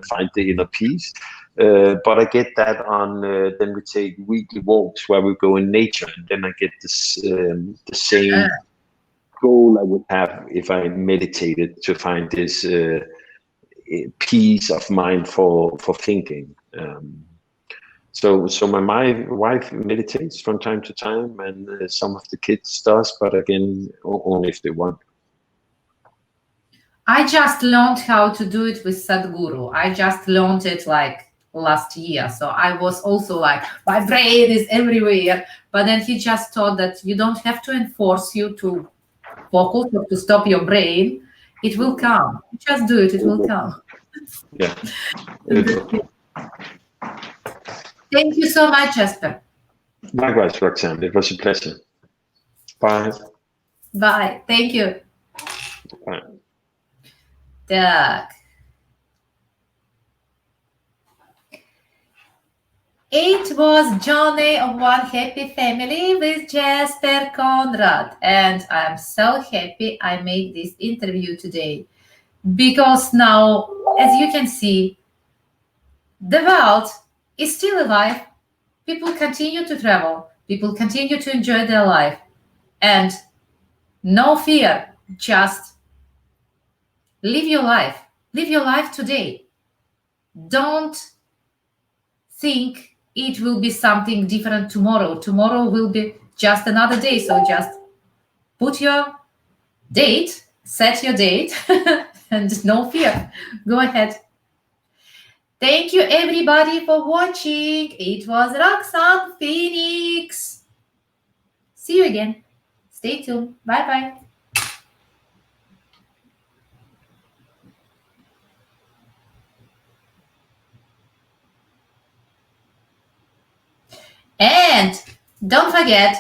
find the inner peace. But I get that on, then we take weekly walks where we go in nature, and then I get this, the same goal I would have if I meditated to find this peace of mind for thinking. So my wife meditates from time to time, and some of the kids does, but again, only if they want. I just learned how to do it with Sadhguru. I just learned it like last year. So I was also like, my brain is everywhere. But then he just taught that you don't have to enforce you to focus or to stop your brain. It will come. You just do it, it will come. Yeah. Thank you so much, Jesper. Likewise, Roxanne. It was a pleasure. Bye. Bye. Thank you. Bye. Tak. It was Journey of One Happy Family with Jesper Conrad, and I'm so happy I made this interview today, because now, as you can see, the world is still alive. People continue to travel, people continue to enjoy their life, and no fear, just live your life today. Don't think it will be something different tomorrow. Tomorrow will be just another day. So just put your date, set your date, and no fear. Go ahead. Thank you, everybody, for watching. It was Roxanne Phoenix. See you again. Stay tuned. Bye-bye. And don't forget,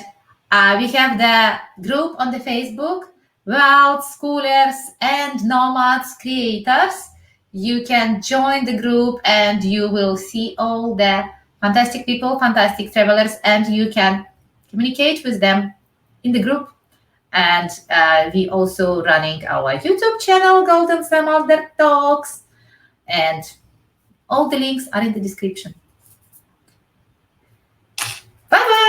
we have the group on the Facebook, Worldschoolers and Nomads Creators. You can join the group and you will see all the fantastic people, fantastic travelers, and you can communicate with them in the group. And we also running our YouTube channel, Golden Samolder Talks, and all the links are in the description. Bye-bye.